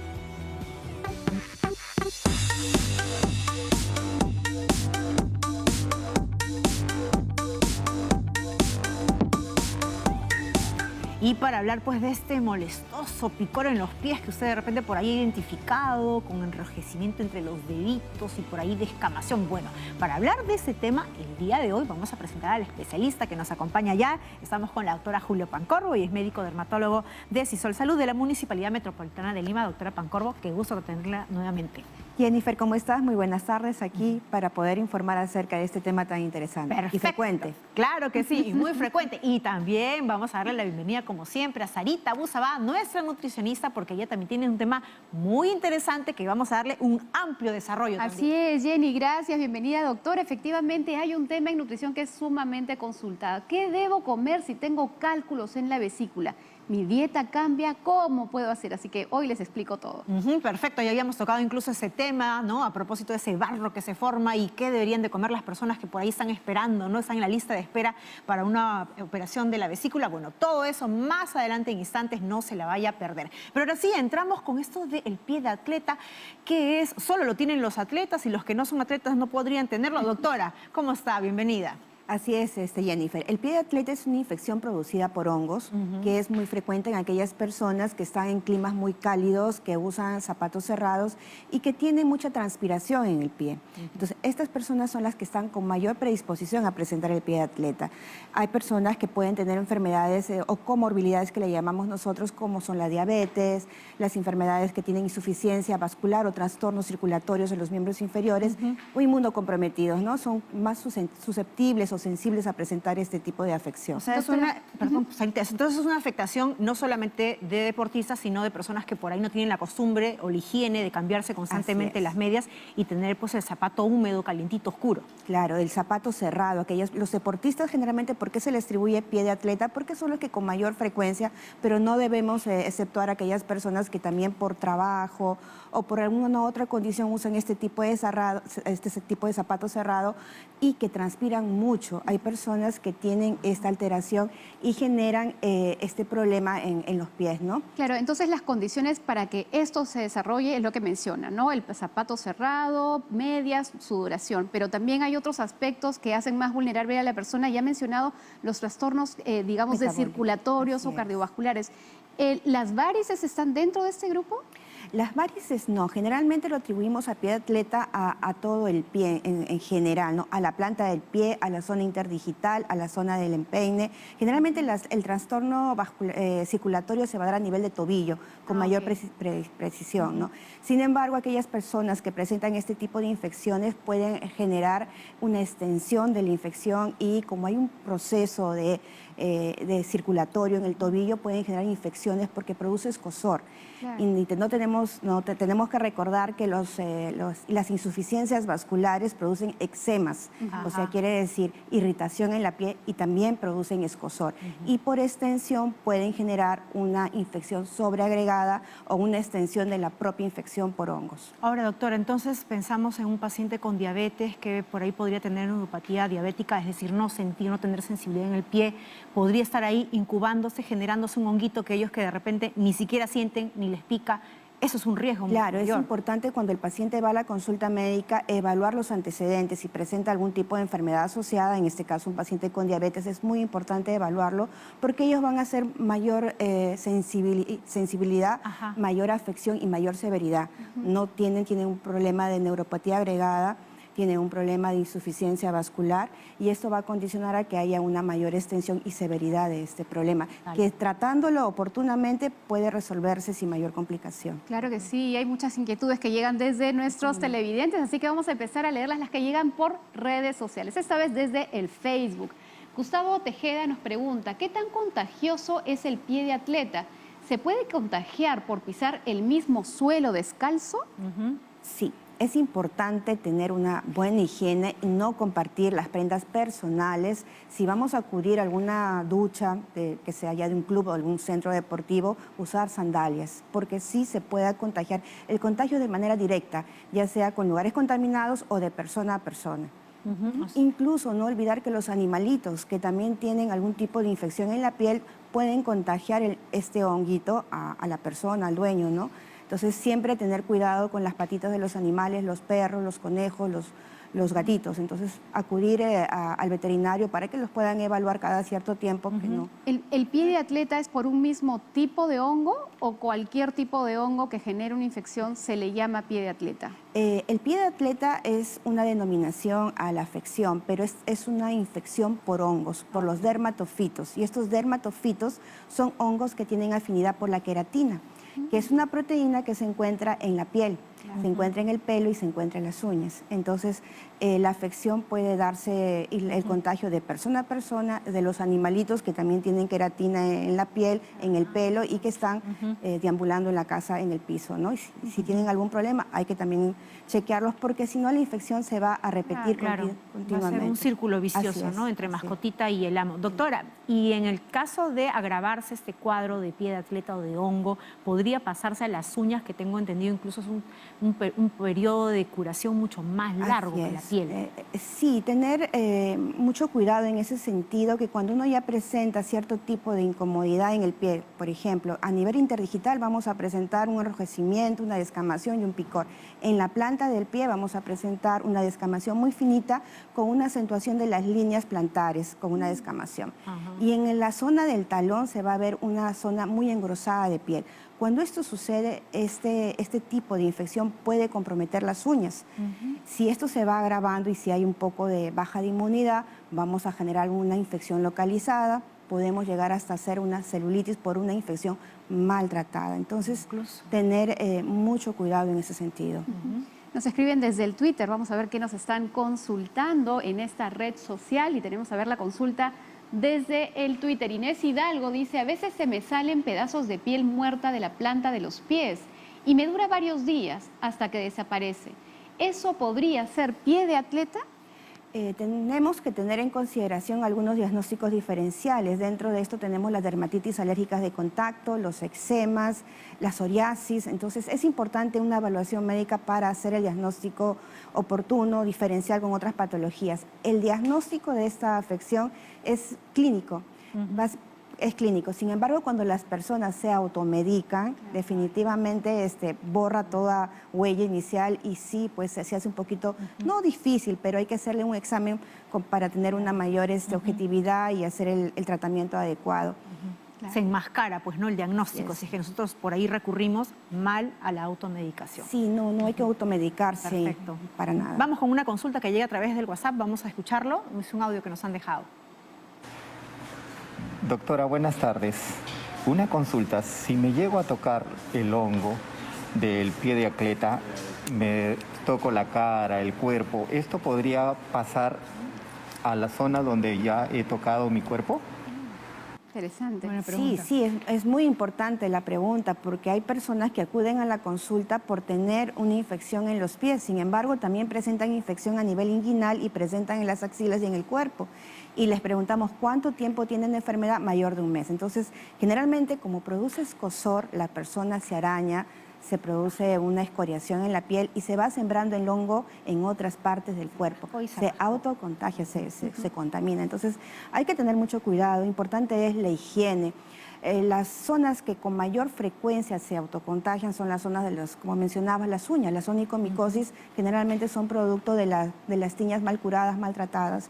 Y para hablar pues de este molestoso picor en los pies que usted de repente por ahí ha identificado, con enrojecimiento entre los deditos y por ahí descamación. Bueno, para hablar de ese tema, el día de hoy vamos a presentar al especialista que nos acompaña ya. Estamos con la doctora Julio Pancorbo y es médico dermatólogo de Sisol Salud de la Municipalidad Metropolitana de Lima. Doctora Pancorbo, qué gusto tenerla nuevamente. Jennifer, ¿cómo estás? Muy buenas tardes aquí para poder informar acerca de este tema tan interesante. Perfecto. Y frecuente. Claro que sí, y muy frecuente. Y también vamos a darle la bienvenida, como siempre, a Sarita Busabá, nuestra nutricionista, porque ella también tiene un tema muy interesante que vamos a darle un amplio desarrollo también. Así es, Jenny, gracias, bienvenida, doctor. Efectivamente, hay un tema en nutrición que es sumamente consultado. ¿Qué debo comer si tengo cálculos en la vesícula? Mi dieta cambia, ¿cómo puedo hacer? Así que hoy les explico todo. Perfecto, ya habíamos tocado incluso ese tema, ¿no? A propósito de ese barro que se forma y qué deberían de comer las personas que por ahí están esperando, ¿no? Están en la lista de espera para una operación de la vesícula. Bueno, todo eso más adelante en instantes, no se la vaya a perder. Pero ahora sí, entramos con esto del pie de atleta, que es, solo lo tienen los atletas y los que no son atletas no podrían tenerlo. Doctora, ¿cómo está? Bienvenida. Así es, Jennifer. El pie de atleta es una infección producida por hongos, que es muy frecuente en aquellas personas que están en climas muy cálidos, que usan zapatos cerrados y que tienen mucha transpiración en el pie. Entonces, estas personas son las que están con mayor predisposición a presentar el pie de atleta. Hay personas que pueden tener enfermedades o comorbilidades que le llamamos nosotros, como son la diabetes, las enfermedades que tienen insuficiencia vascular o trastornos circulatorios en los miembros inferiores o inmunocomprometidos, ¿no? Son más susceptibles o sensibles a presentar este tipo de afección. O sea, es una, entonces es una afectación no solamente de deportistas, sino de personas que por ahí no tienen la costumbre o la higiene de cambiarse constantemente las medias y tener pues el zapato húmedo, calientito, oscuro. Claro, el zapato cerrado. Los deportistas generalmente, ¿por qué se les atribuye pie de atleta? Porque son los que con mayor frecuencia, pero no debemos exceptuar a aquellas personas que también por trabajo o por alguna otra condición usan este tipo de zapato cerrado y que transpiran mucho. Hay personas que tienen esta alteración y generan este problema en los pies, ¿no? Claro, entonces las condiciones para que esto se desarrolle es lo que menciona, ¿no? El zapato cerrado, medias, sudoración, pero también hay otros aspectos que hacen más vulnerable a la persona. Ya ha mencionado los trastornos, digamos, de circulatorios o cardiovasculares. ¿Las varices están dentro de este grupo? Las varices no, generalmente lo atribuimos a pie de atleta a todo el pie en general, ¿no? A la planta del pie, a la zona interdigital, a la zona del empeine. Generalmente el trastorno circulatorio se va a dar a nivel de tobillo, con mayor precisión, ¿no? Sin embargo, aquellas personas que presentan este tipo de infecciones pueden generar una extensión de la infección y como hay un proceso de circulatorio en el tobillo, pueden generar infecciones porque produce escozor. Claro. Y tenemos que recordar que las insuficiencias vasculares producen eczemas, o sea, quiere decir irritación en la piel y también producen escozor. Y por extensión pueden generar una infección sobreagregada o una extensión de la propia infección por hongos. Ahora, doctora, entonces pensamos en un paciente con diabetes que por ahí podría tener neuropatía diabética, es decir, no sentir, no tener sensibilidad en el pie, podría estar ahí incubándose, generándose un honguito que ellos que de repente ni siquiera sienten ni les pica. Eso es un riesgo. Claro, es importante cuando el paciente va a la consulta médica evaluar los antecedentes. Si presenta algún tipo de enfermedad asociada, en este caso un paciente con diabetes, es muy importante evaluarlo porque ellos van a hacer mayor sensibilidad, mayor afección y mayor severidad. No tienen un problema de neuropatía agregada, tiene un problema de insuficiencia vascular y esto va a condicionar a que haya una mayor extensión y severidad de este problema, que tratándolo oportunamente puede resolverse sin mayor complicación. Claro que sí, hay muchas inquietudes que llegan desde nuestros televidentes, así que vamos a empezar a leerlas, las que llegan por redes sociales, esta vez desde el Facebook. Gustavo Tejeda nos pregunta, ¿qué tan contagioso es el pie de atleta? ¿Se puede contagiar por pisar el mismo suelo descalzo? Sí, es importante tener una buena higiene y no compartir las prendas personales. Si vamos a acudir a alguna ducha, que sea ya de un club o algún centro deportivo, usar sandalias, porque sí se puede contagiar. El contagio de manera directa, ya sea con lugares contaminados o de persona a persona. Incluso no olvidar que los animalitos que también tienen algún tipo de infección en la piel pueden contagiar este honguito a la persona, al dueño, ¿no? Entonces siempre tener cuidado con las patitas de los animales, los perros, los conejos, los gatitos. Entonces acudir al veterinario para que los puedan evaluar cada cierto tiempo. Que no. ¿El pie de atleta es por un mismo tipo de hongo o cualquier tipo de hongo que genere una infección se le llama pie de atleta? El pie de atleta es una denominación a la afección, pero es una infección por hongos, por los dermatofitos. Y estos dermatofitos son hongos que tienen afinidad por la queratina, que es una proteína que se encuentra en la piel, se encuentra en el pelo y se encuentra en las uñas. Entonces, la afección puede darse, el contagio de persona a persona, de los animalitos que también tienen queratina en la piel, en el pelo y que están deambulando en la casa, en el piso, ¿no? Y si tienen algún problema, hay que también chequearlos porque si no la infección se va a repetir continuamente. Va a ser un círculo vicioso, ¿no? Entre mascotita y el amo. Doctora, y en el caso de agravarse este cuadro de pie de atleta o de hongo, ¿podría pasarse a las uñas, que tengo entendido incluso es un periodo de curación mucho más largo que la piel? Sí, tener mucho cuidado en ese sentido, que cuando uno ya presenta cierto tipo de incomodidad en el pie, por ejemplo, a nivel interdigital vamos a presentar un enrojecimiento, una descamación y un picor. En la planta del pie vamos a presentar una descamación muy finita con una acentuación de las líneas plantares, con una descamación. Y en la zona del talón se va a ver una zona muy engrosada de piel. Cuando esto sucede, este tipo de infección puede comprometer las uñas. Si esto se va agravando y si hay un poco de baja de inmunidad, vamos a generar una infección localizada, podemos llegar hasta hacer una celulitis por una infección maltratada. Entonces, tener mucho cuidado en ese sentido. Nos escriben desde el Twitter, vamos a ver qué nos están consultando en esta red social y tenemos a ver la consulta desde el Twitter. Inés Hidalgo dice, a veces se me salen pedazos de piel muerta de la planta de los pies y me dura varios días hasta que desaparece. ¿Eso podría ser pie de atleta? Tenemos que tener en consideración algunos diagnósticos diferenciales. Dentro de esto tenemos las dermatitis alérgicas de contacto, los eczemas, la psoriasis. Entonces es importante una evaluación médica para hacer el diagnóstico oportuno, diferencial con otras patologías. El diagnóstico de esta afección es clínico. Es clínico. Sin embargo, cuando las personas se automedican, definitivamente borra toda huella inicial y sí, pues se hace un poquito, no difícil, pero hay que hacerle un examen para tener una mayor objetividad y hacer el tratamiento adecuado. Se enmascara, pues, ¿no? El diagnóstico, si es que nosotros por ahí recurrimos mal a la automedicación. Sí, no hay que automedicarse. Perfecto. Para nada. Vamos con una consulta que llega a través del WhatsApp, vamos a escucharlo, es un audio que nos han dejado. Doctora, buenas tardes. Una consulta, si me llego a tocar el hongo del pie de atleta, me toco la cara, el cuerpo, ¿esto podría pasar a la zona donde ya he tocado mi cuerpo? Interesante. Sí, es muy importante la pregunta porque hay personas que acuden a la consulta por tener una infección en los pies. Sin embargo, también presentan infección a nivel inguinal y presentan en las axilas y en el cuerpo. Y les preguntamos cuánto tiempo tienen de enfermedad, mayor de un mes. Entonces, generalmente, como produce escozor, la persona se araña, se produce una escoriación en la piel y se va sembrando el hongo en otras partes del cuerpo. Se autocontagia, se contamina. Entonces hay que tener mucho cuidado. Importante es la higiene. Las zonas que con mayor frecuencia se autocontagian son las zonas de como mencionabas, las uñas. Las onicomicosis generalmente son producto de las tiñas mal curadas, maltratadas.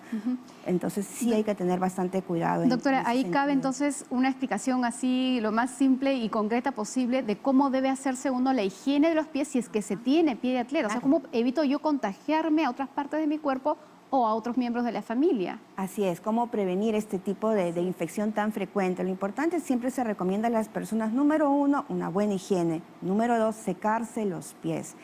Entonces sí hay que tener bastante cuidado. Doctora, ahí cabe entonces una explicación así lo más simple y concreta posible de cómo debe hacerse uno la higiene de los pies si es que se tiene pie de atleta. O sea, ¿cómo evito yo contagiarme a otras partes de mi cuerpo o a otros miembros de la familia? Así es, cómo prevenir este tipo de infección tan frecuente. Lo importante siempre se recomienda a las personas, número 1, una buena higiene. Número 2, secarse los pies.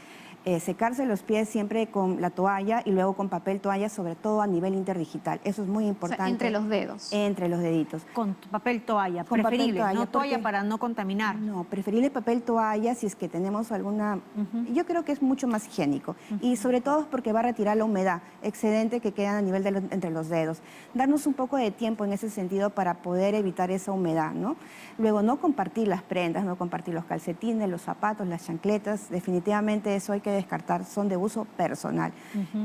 secarse los pies siempre con la toalla y luego con papel toalla, sobre todo a nivel interdigital. Eso es muy importante. O sea, entre los dedos. Entre los deditos. Con papel toalla, Con preferible, papel no toalla porque- para no contaminar. No, preferible papel toalla si es que tenemos alguna... Yo creo que es mucho más higiénico. Y sobre todo porque va a retirar la humedad excedente que queda a nivel de entre los dedos. Darnos un poco de tiempo en ese sentido para poder evitar esa humedad, ¿no? Luego, no compartir las prendas, no compartir los calcetines, los zapatos, las chancletas. Definitivamente eso hay que descartar, son de uso personal.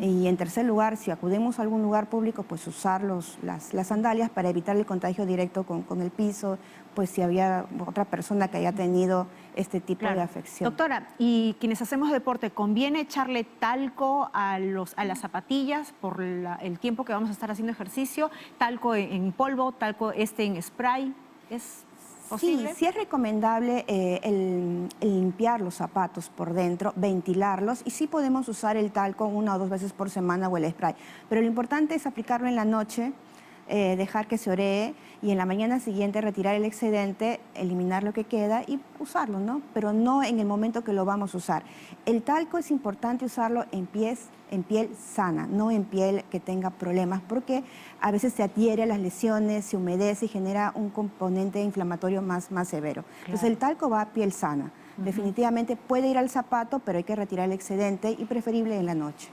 Y en tercer lugar, si acudimos a algún lugar público, pues usar las sandalias para evitar el contagio directo con el piso, pues si había otra persona que haya tenido este tipo de afección. Doctora, y quienes hacemos deporte, ¿conviene echarle talco a las zapatillas por el tiempo que vamos a estar haciendo ejercicio? ¿Talco en polvo, talco en spray? ¿Es posible? Sí es recomendable el limpiar los zapatos por dentro, ventilarlos, y sí podemos usar el talco 1 o 2 veces por semana o el spray. Pero lo importante es aplicarlo en la noche, dejar que se oree y en la mañana siguiente retirar el excedente, eliminar lo que queda y usarlo, ¿no? Pero no en el momento que lo vamos a usar. El talco es importante usarlo en piel sana, no en piel que tenga problemas, porque a veces se adhiere a las lesiones, se humedece y genera un componente inflamatorio más severo. Entonces el talco va a piel sana. Definitivamente puede ir al zapato, pero hay que retirar el excedente y preferible en la noche.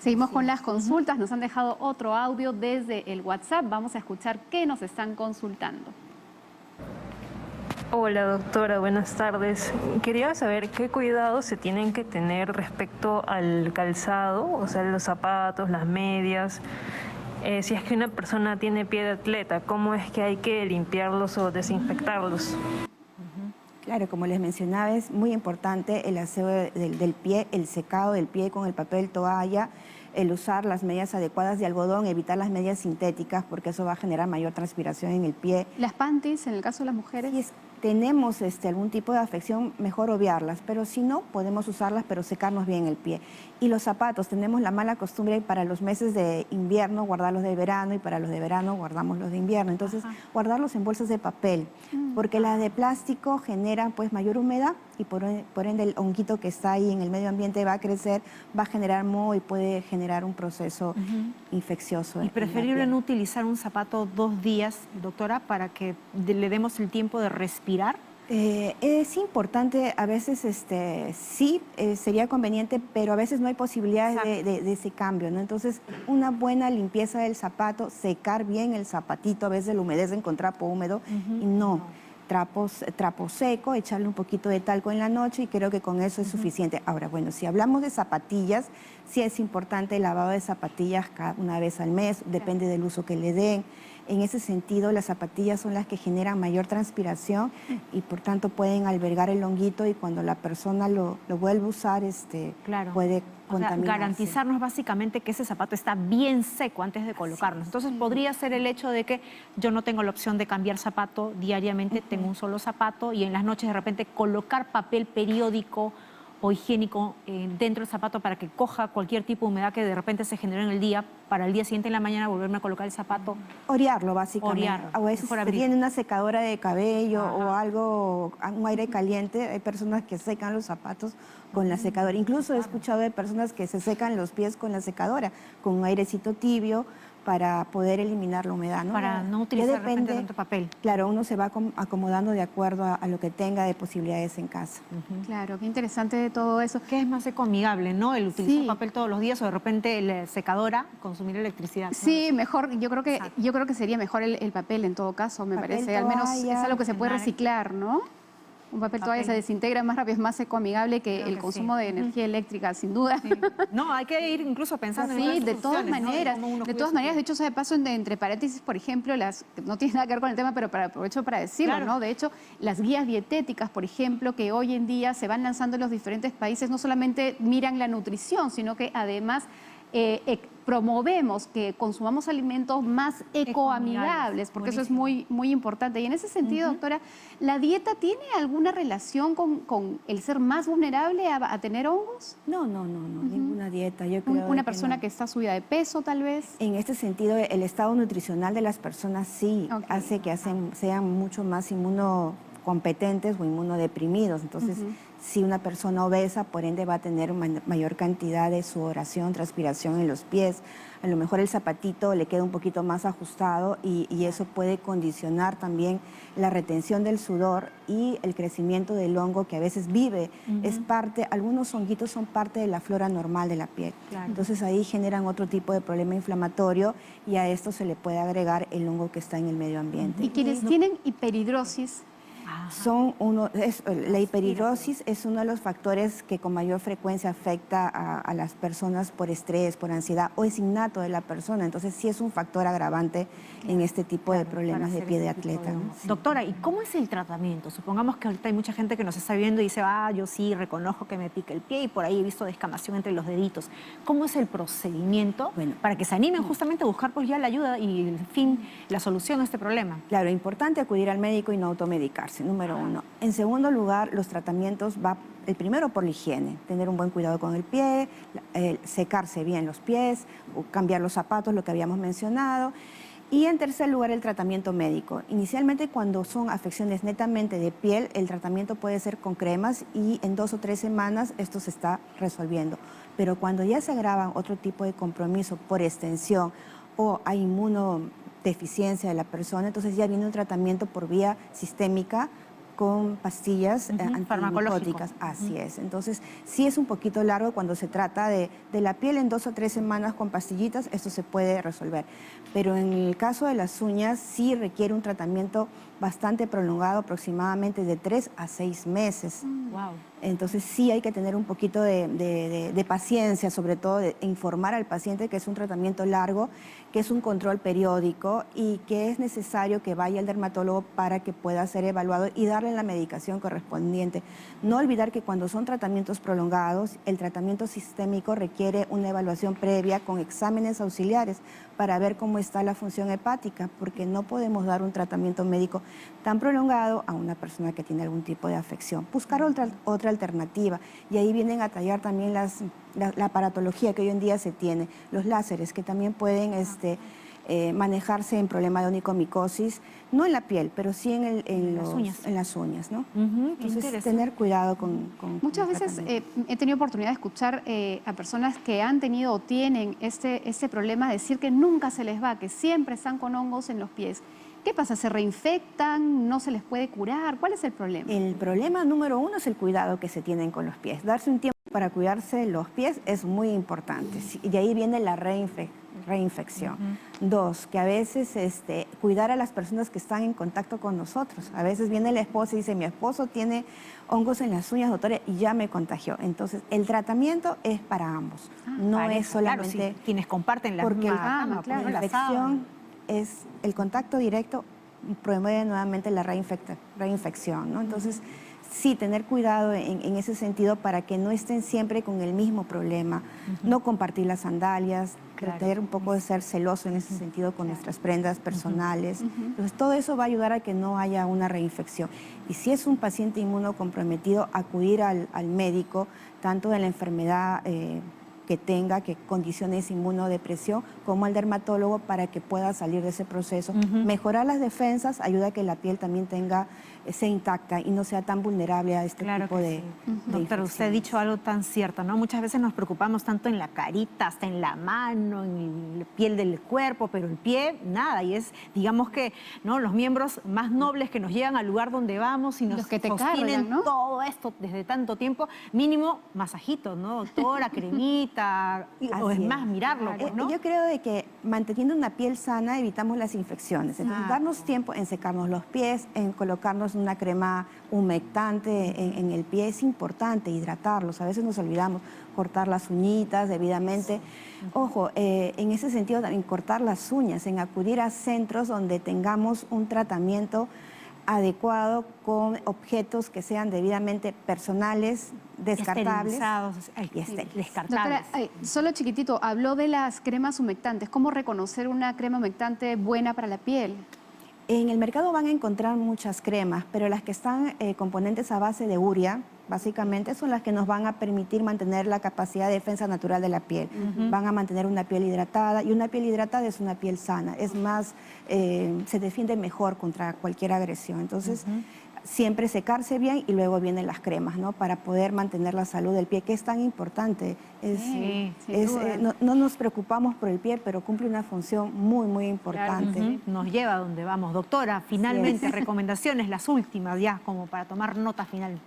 Seguimos con las consultas. Nos han dejado otro audio desde el WhatsApp. Vamos a escuchar qué nos están consultando. Hola doctora, buenas tardes. Quería saber qué cuidados se tienen que tener respecto al calzado, o sea, los zapatos, las medias. Si es que una persona tiene pie de atleta, ¿cómo es que hay que limpiarlos o desinfectarlos? Claro, como les mencionaba, es muy importante el aseo del pie, el secado del pie con el papel toalla, el usar las medias adecuadas de algodón, evitar las medias sintéticas porque eso va a generar mayor transpiración en el pie. ¿Las panties en el caso de las mujeres? Si tenemos algún tipo de afección, mejor obviarlas, pero si no, podemos usarlas, pero secarnos bien el pie. Y los zapatos, tenemos la mala costumbre para los meses de invierno guardarlos de verano y para los de verano guardamos los de invierno. Entonces, guardarlos en bolsas de papel, porque las de plástico generan pues mayor humedad y por ende el honguito que está ahí en el medio ambiente va a crecer, va a generar moho y puede generar un proceso infeccioso. Y preferible no utilizar un zapato 2 días, doctora, para que le demos el tiempo de respirar. Es importante, a veces sí sería conveniente, pero a veces no hay posibilidades de ese cambio, ¿no? Entonces, una buena limpieza del zapato, secar bien el zapatito, a veces lo humedecen con trapo húmedo y no. Trapo seco, echarle un poquito de talco en la noche y creo que con eso es suficiente. Ahora, bueno, si hablamos de zapatillas, sí es importante el lavado de zapatillas una vez al mes, depende del uso que le den. En ese sentido, las zapatillas son las que generan mayor transpiración y por tanto pueden albergar el honguito y cuando la persona lo vuelve a usar, puede contaminarse. Garantizarnos básicamente que ese zapato está bien seco antes de colocarlo. Entonces podría ser el hecho de que yo no tengo la opción de cambiar zapato diariamente, tengo un solo zapato y en las noches de repente colocar papel periódico o higiénico dentro del zapato para que coja cualquier tipo de humedad que de repente se generó en el día, para el día siguiente en la mañana volverme a colocar el zapato. Orearlo, básicamente. Orearlo. A veces tiene una secadora de cabello o algo, un aire caliente. Hay personas que secan los zapatos con la secadora. Incluso he escuchado de personas que se secan los pies con la secadora, con un airecito tibio, para poder eliminar la humedad, ¿no? Para no utilizar de repente tanto papel. Claro, uno se va acomodando de acuerdo a lo que tenga de posibilidades en casa. Claro, qué interesante todo eso. Que es más ecoamigable, ¿no? El utilizar papel todos los días o de repente la secadora, consumir electricidad, ¿no? Sí, mejor, yo creo que sería mejor el papel en todo caso, me parece. Al menos es algo que se puede reciclar, ¿no? Un papel toalla se desintegra más rápido, es más ecoamigable que el consumo de energía eléctrica, sin duda. Sí. No, hay que ir incluso pensando en de todas maneras. ¿no? De todas maneras, de hecho, de paso, entre paréntesis, por ejemplo, no tiene nada que ver con el tema, pero aprovecho para decirlo, ¿no? De hecho, las guías dietéticas, por ejemplo, que hoy en día se van lanzando en los diferentes países, no solamente miran la nutrición, sino que además promovemos que consumamos alimentos más ecoamigables, porque eso es muy importante. Y en ese sentido, doctora, ¿la dieta tiene alguna relación con el ser más vulnerable a tener hongos? No, ninguna dieta. Yo creo ¿Una persona que está subida de peso, tal vez? En este sentido, el estado nutricional de las personas sí hace que sean mucho más inmunocompetentes o inmunodeprimidos. Entonces, Si una persona obesa, por ende, va a tener mayor cantidad de sudoración, transpiración en los pies. A lo mejor el zapatito le queda un poquito más ajustado y eso puede condicionar también la retención del sudor y el crecimiento del hongo que a veces vive. Es parte, algunos honguitos son parte de la flora normal de la piel. Claro. Entonces ahí generan otro tipo de problema inflamatorio y a esto se le puede agregar el hongo que está en el medio ambiente. Y quienes tienen hiperhidrosis, la hiperhidrosis es uno de los factores que con mayor frecuencia afecta a las personas por estrés, por ansiedad, o es innato de la persona. Entonces sí es un factor agravante en este tipo de problemas de pie de atleta. Sí. Doctora, ¿y cómo es el tratamiento? Supongamos que ahorita hay mucha gente que nos está viendo y dice, yo sí reconozco que me pica el pie y por ahí he visto descamación entre los deditos. ¿Cómo es el procedimiento para que se animen justamente a buscar pues ya la ayuda y el fin, la solución a este problema? Claro, importante acudir al médico y no automedicarse, número uno. En segundo lugar, los tratamientos el primero por la higiene, tener un buen cuidado con el pie, secarse bien los pies, cambiar los zapatos, lo que habíamos mencionado. Y en tercer lugar, el tratamiento médico. Inicialmente, cuando son afecciones netamente de piel, el tratamiento puede ser con cremas y en 2 o 3 semanas esto se está resolviendo. Pero cuando ya se agravan otro tipo de compromiso por extensión o hay inmunodeficiencia de la persona, entonces ya viene un tratamiento por vía sistémica con pastillas antimicóticas. Así es. Entonces, sí es un poquito largo cuando se trata de la piel en 2 o 3 semanas con pastillitas, esto se puede resolver. Pero en el caso de las uñas, sí requiere un tratamiento bastante prolongado, aproximadamente de 3 a 6 meses. Wow. Entonces, sí hay que tener un poquito de paciencia, sobre todo de informar al paciente que es un tratamiento largo, que es un control periódico y que es necesario que vaya al dermatólogo para que pueda ser evaluado y darle la medicación correspondiente. No olvidar que cuando son tratamientos prolongados, el tratamiento sistémico requiere una evaluación previa con exámenes auxiliares para ver cómo está la función hepática, porque no podemos dar un tratamiento médico tan prolongado a una persona que tiene algún tipo de afección. Buscar otra alternativa, y ahí vienen a tallar también la aparatología que hoy en día se tiene, los láseres que también pueden manejarse en problema de onicomicosis, no en la piel, pero sí en las uñas, ¿no? Entonces, tener cuidado con muchas veces he tenido oportunidad de escuchar a personas que han tenido o tienen este problema, decir que nunca se les va, que siempre están con hongos en los pies. ¿Qué pasa? ¿Se reinfectan? ¿No se les puede curar? ¿Cuál es el problema? El problema número uno es el cuidado que se tienen con los pies. Darse un tiempo para cuidarse los pies es muy importante. Y de ahí viene la reinfección. Dos, que a veces cuidar a las personas que están en contacto con nosotros. A veces viene la esposa y dice, mi esposo tiene hongos en las uñas, doctora, y ya me contagió. Entonces, el tratamiento es para ambos. No es solamente... Claro, sí, quienes comparten la misma cama, la infección es el contacto directo, promueve nuevamente la reinfección, ¿no? Entonces, sí, tener cuidado en ese sentido para que no estén siempre con el mismo problema. No compartir las sandalias, tratar un poco de ser celoso en ese sentido con nuestras prendas personales. Entonces, todo eso va a ayudar a que no haya una reinfección. Y si es un paciente inmunocomprometido, acudir al médico, tanto de la enfermedad que tenga, que condiciones inmunodepresión, como al dermatólogo para que pueda salir de ese proceso. Mejorar las defensas ayuda a que la piel también sea intacta y no sea tan vulnerable a este tipo de Doctora, usted ha dicho algo tan cierto, ¿no? Muchas veces nos preocupamos tanto en la carita, hasta en la mano, en la piel del cuerpo, pero el pie, nada. Y es, digamos que, ¿no?, los miembros más nobles que nos llevan al lugar donde vamos y nos sostienen todo esto desde tanto tiempo. Mínimo, masajitos, ¿no, doctora? Cremita, o es más, mirarlo, pues, ¿no? Yo creo de que manteniendo una piel sana evitamos las infecciones. Entonces, darnos tiempo en secarnos los pies, en colocarnos una crema humectante en el pie es importante, hidratarlos. A veces nos olvidamos cortar las uñitas debidamente. Ojo, en ese sentido también cortar las uñas, en acudir a centros donde tengamos un tratamiento adecuado con objetos que sean debidamente personales, descartables y Doctora, descartables. solo chiquitito, habló de las cremas humectantes. ¿Cómo reconocer una crema humectante buena para la piel? En el mercado van a encontrar muchas cremas, pero las que están componentes a base de urea, básicamente son las que nos van a permitir mantener la capacidad de defensa natural de la piel. Van a mantener una piel hidratada, y una piel hidratada es una piel sana, es más, se defiende mejor contra cualquier agresión. Entonces, siempre secarse bien y luego vienen las cremas, ¿no? Para poder mantener la salud del pie, que es tan importante. No nos preocupamos por el pie, pero cumple una función muy, muy importante. Claro, nos lleva a donde vamos. Doctora, finalmente, recomendaciones, las últimas ya, como para tomar nota final.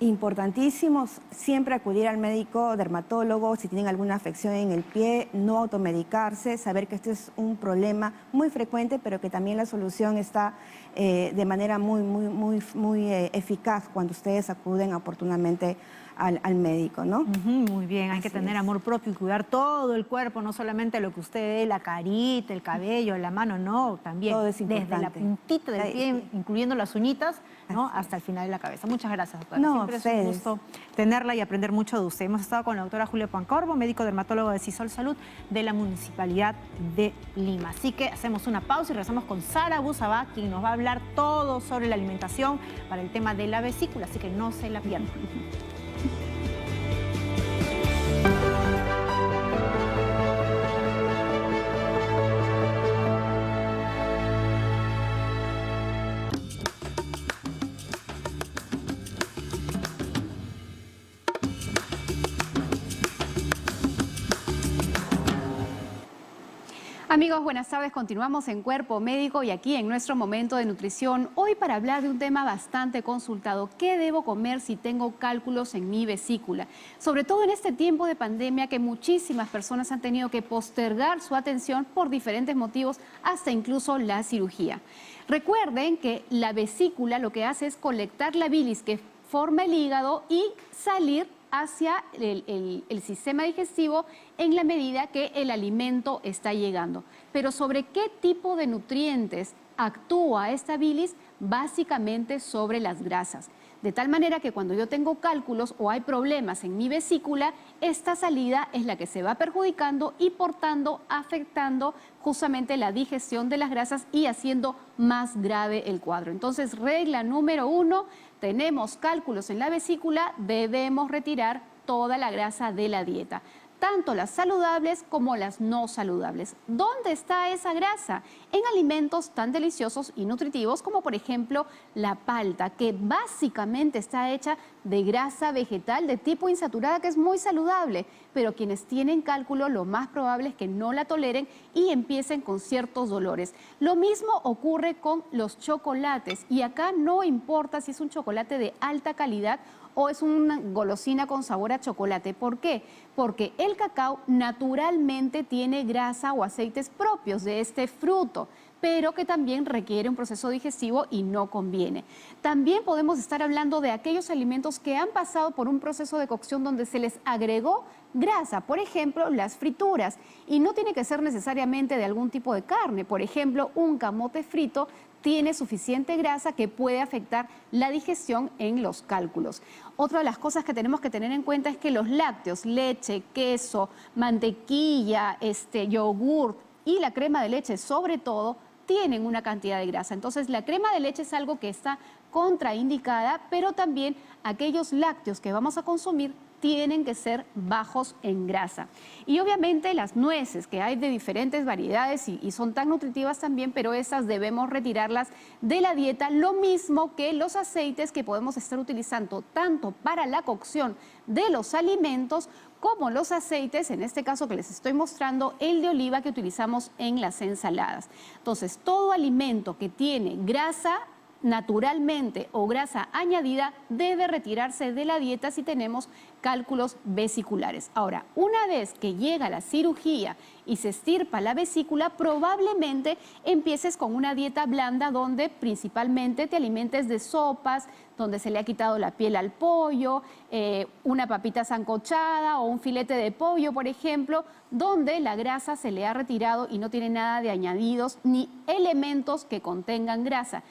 Importantísimos, siempre acudir al médico dermatólogo si tienen alguna afección en el pie, no automedicarse, saber que este es un problema muy frecuente, pero que también la solución está de manera muy eficaz cuando ustedes acuden oportunamente al médico, ¿no? Muy bien, hay que tener amor propio y cuidar todo el cuerpo, no solamente lo que usted ve, la carita, el cabello, la mano, no, también todo es desde la puntita del pie, incluyendo las uñitas, ¿no? Hasta el final de la cabeza. Muchas gracias, doctora. No, siempre es un gusto tenerla y aprender mucho de usted. Hemos estado con la doctora Julia Pancorbo, médico dermatólogo de Sisol Salud de la Municipalidad de Lima. Así que hacemos una pausa y regresamos con Sara Busabá, quien nos va a hablar todo sobre la alimentación para el tema de la vesícula, así que no se la pierdan. Amigos, buenas tardes. Continuamos en Cuerpo Médico y aquí en nuestro momento de nutrición. Hoy para hablar de un tema bastante consultado. ¿Qué debo comer si tengo cálculos en mi vesícula? Sobre todo en este tiempo de pandemia que muchísimas personas han tenido que postergar su atención por diferentes motivos, hasta incluso la cirugía. Recuerden que la vesícula lo que hace es colectar la bilis que forma el hígado y salir hacia el sistema digestivo en la medida que el alimento está llegando. Pero ¿sobre qué tipo de nutrientes actúa esta bilis? Básicamente sobre las grasas. De tal manera que cuando yo tengo cálculos o hay problemas en mi vesícula, esta salida es la que se va perjudicando y por tanto afectando justamente la digestión de las grasas y haciendo más grave el cuadro. Entonces, regla número 1, tenemos cálculos en la vesícula, debemos retirar toda la grasa de la dieta, tanto las saludables como las no saludables. ¿Dónde está esa grasa? En alimentos tan deliciosos y nutritivos como por ejemplo la palta, que básicamente está hecha de grasa vegetal de tipo insaturada, que es muy saludable, pero quienes tienen cálculo lo más probable es que no la toleren y empiecen con ciertos dolores. Lo mismo ocurre con los chocolates y acá no importa si es un chocolate de alta calidad o es una golosina con sabor a chocolate. ¿Por qué? Porque el cacao naturalmente tiene grasa o aceites propios de este fruto, pero que también requiere un proceso digestivo y no conviene. También podemos estar hablando de aquellos alimentos que han pasado por un proceso de cocción donde se les agregó grasa, por ejemplo, las frituras, y no tiene que ser necesariamente de algún tipo de carne. Por ejemplo, un camote frito tiene suficiente grasa que puede afectar la digestión en los cálculos. Otra de las cosas que tenemos que tener en cuenta es que los lácteos, leche, queso, mantequilla, yogur y la crema de leche sobre todo, tienen una cantidad de grasa. Entonces, la crema de leche es algo que está contraindicada, pero también aquellos lácteos que vamos a consumir tienen que ser bajos en grasa. Y obviamente las nueces, que hay de diferentes variedades y son tan nutritivas también, pero esas debemos retirarlas de la dieta, lo mismo que los aceites que podemos estar utilizando tanto para la cocción de los alimentos como los aceites, en este caso que les estoy mostrando, el de oliva que utilizamos en las ensaladas. Entonces, todo alimento que tiene grasa naturalmente o grasa añadida debe retirarse de la dieta si tenemos cálculos vesiculares. Ahora, una vez que llega la cirugía y se estirpa la vesícula, probablemente empieces con una dieta blanda donde principalmente te alimentes de sopas, donde se le ha quitado la piel al pollo, una papita sancochada o un filete de pollo, por ejemplo, donde la grasa se le ha retirado y no tiene nada de añadidos ni elementos que contengan grasa.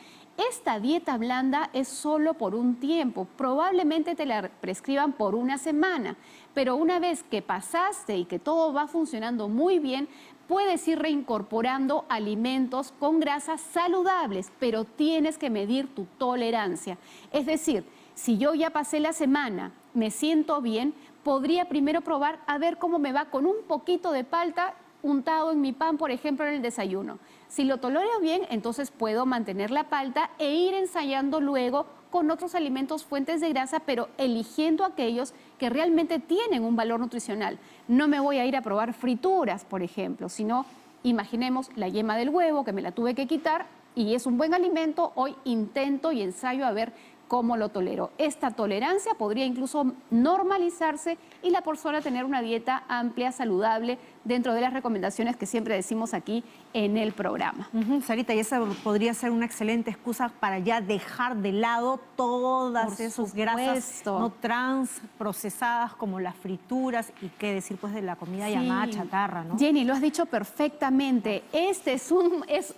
Esta dieta blanda es solo por un tiempo, probablemente te la prescriban por una semana, pero una vez que pasaste y que todo va funcionando muy bien, puedes ir reincorporando alimentos con grasas saludables, pero tienes que medir tu tolerancia. Es decir, si yo ya pasé la semana, me siento bien, podría primero probar a ver cómo me va con un poquito de palta untado en mi pan, por ejemplo, en el desayuno. Si lo tolero bien, entonces puedo mantener la palta e ir ensayando luego con otros alimentos fuentes de grasa, pero eligiendo aquellos que realmente tienen un valor nutricional. No me voy a ir a probar frituras, por ejemplo, sino imaginemos la yema del huevo, que me la tuve que quitar y es un buen alimento. Hoy intento y ensayo a ver cómo lo tolero. Esta tolerancia podría incluso normalizarse y la persona tener una dieta amplia, saludable, dentro de las recomendaciones que siempre decimos aquí en el programa. Sarita, y esa podría ser una excelente excusa para ya dejar de lado todas esas grasas no trans procesadas como las frituras y qué decir pues de la comida llamada chatarra, ¿no? Jenny, lo has dicho perfectamente. Este es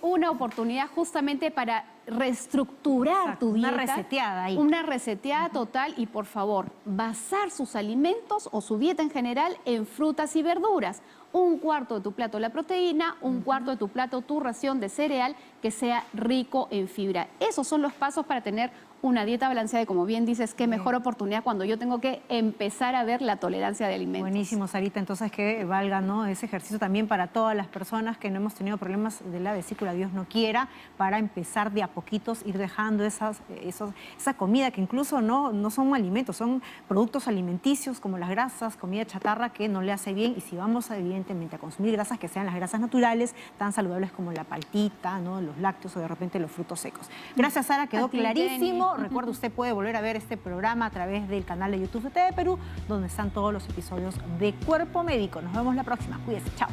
una oportunidad justamente para reestructurar tu dieta. Una reseteada ahí. Una reseteada total y por favor, basar sus alimentos o su dieta en general en frutas y verduras. Un cuarto de tu plato la proteína, un cuarto de tu plato tu ración de cereal que sea rico en fibra. Esos son los pasos para tener una dieta balanceada y como bien dices, qué mejor oportunidad cuando yo tengo que empezar a ver la tolerancia de alimentos. Buenísimo, Sarita. Entonces que valga, ¿no?, ese ejercicio también para todas las personas que no hemos tenido problemas de la vesícula, Dios no quiera, para empezar de a poquitos, ir dejando esa comida que incluso no son alimentos, son productos alimenticios como las grasas, comida chatarra que no le hace bien. Y si vamos evidentemente a consumir grasas, que sean las grasas naturales, tan saludables como la paltita, ¿no?, los lácteos o de repente los frutos secos. Gracias, Sara, quedó clarísimo. Recuerda, usted puede volver a ver este programa a través del canal de YouTube de TV Perú, donde están todos los episodios de Cuerpo Médico. Nos vemos la próxima. Cuídese. Chao.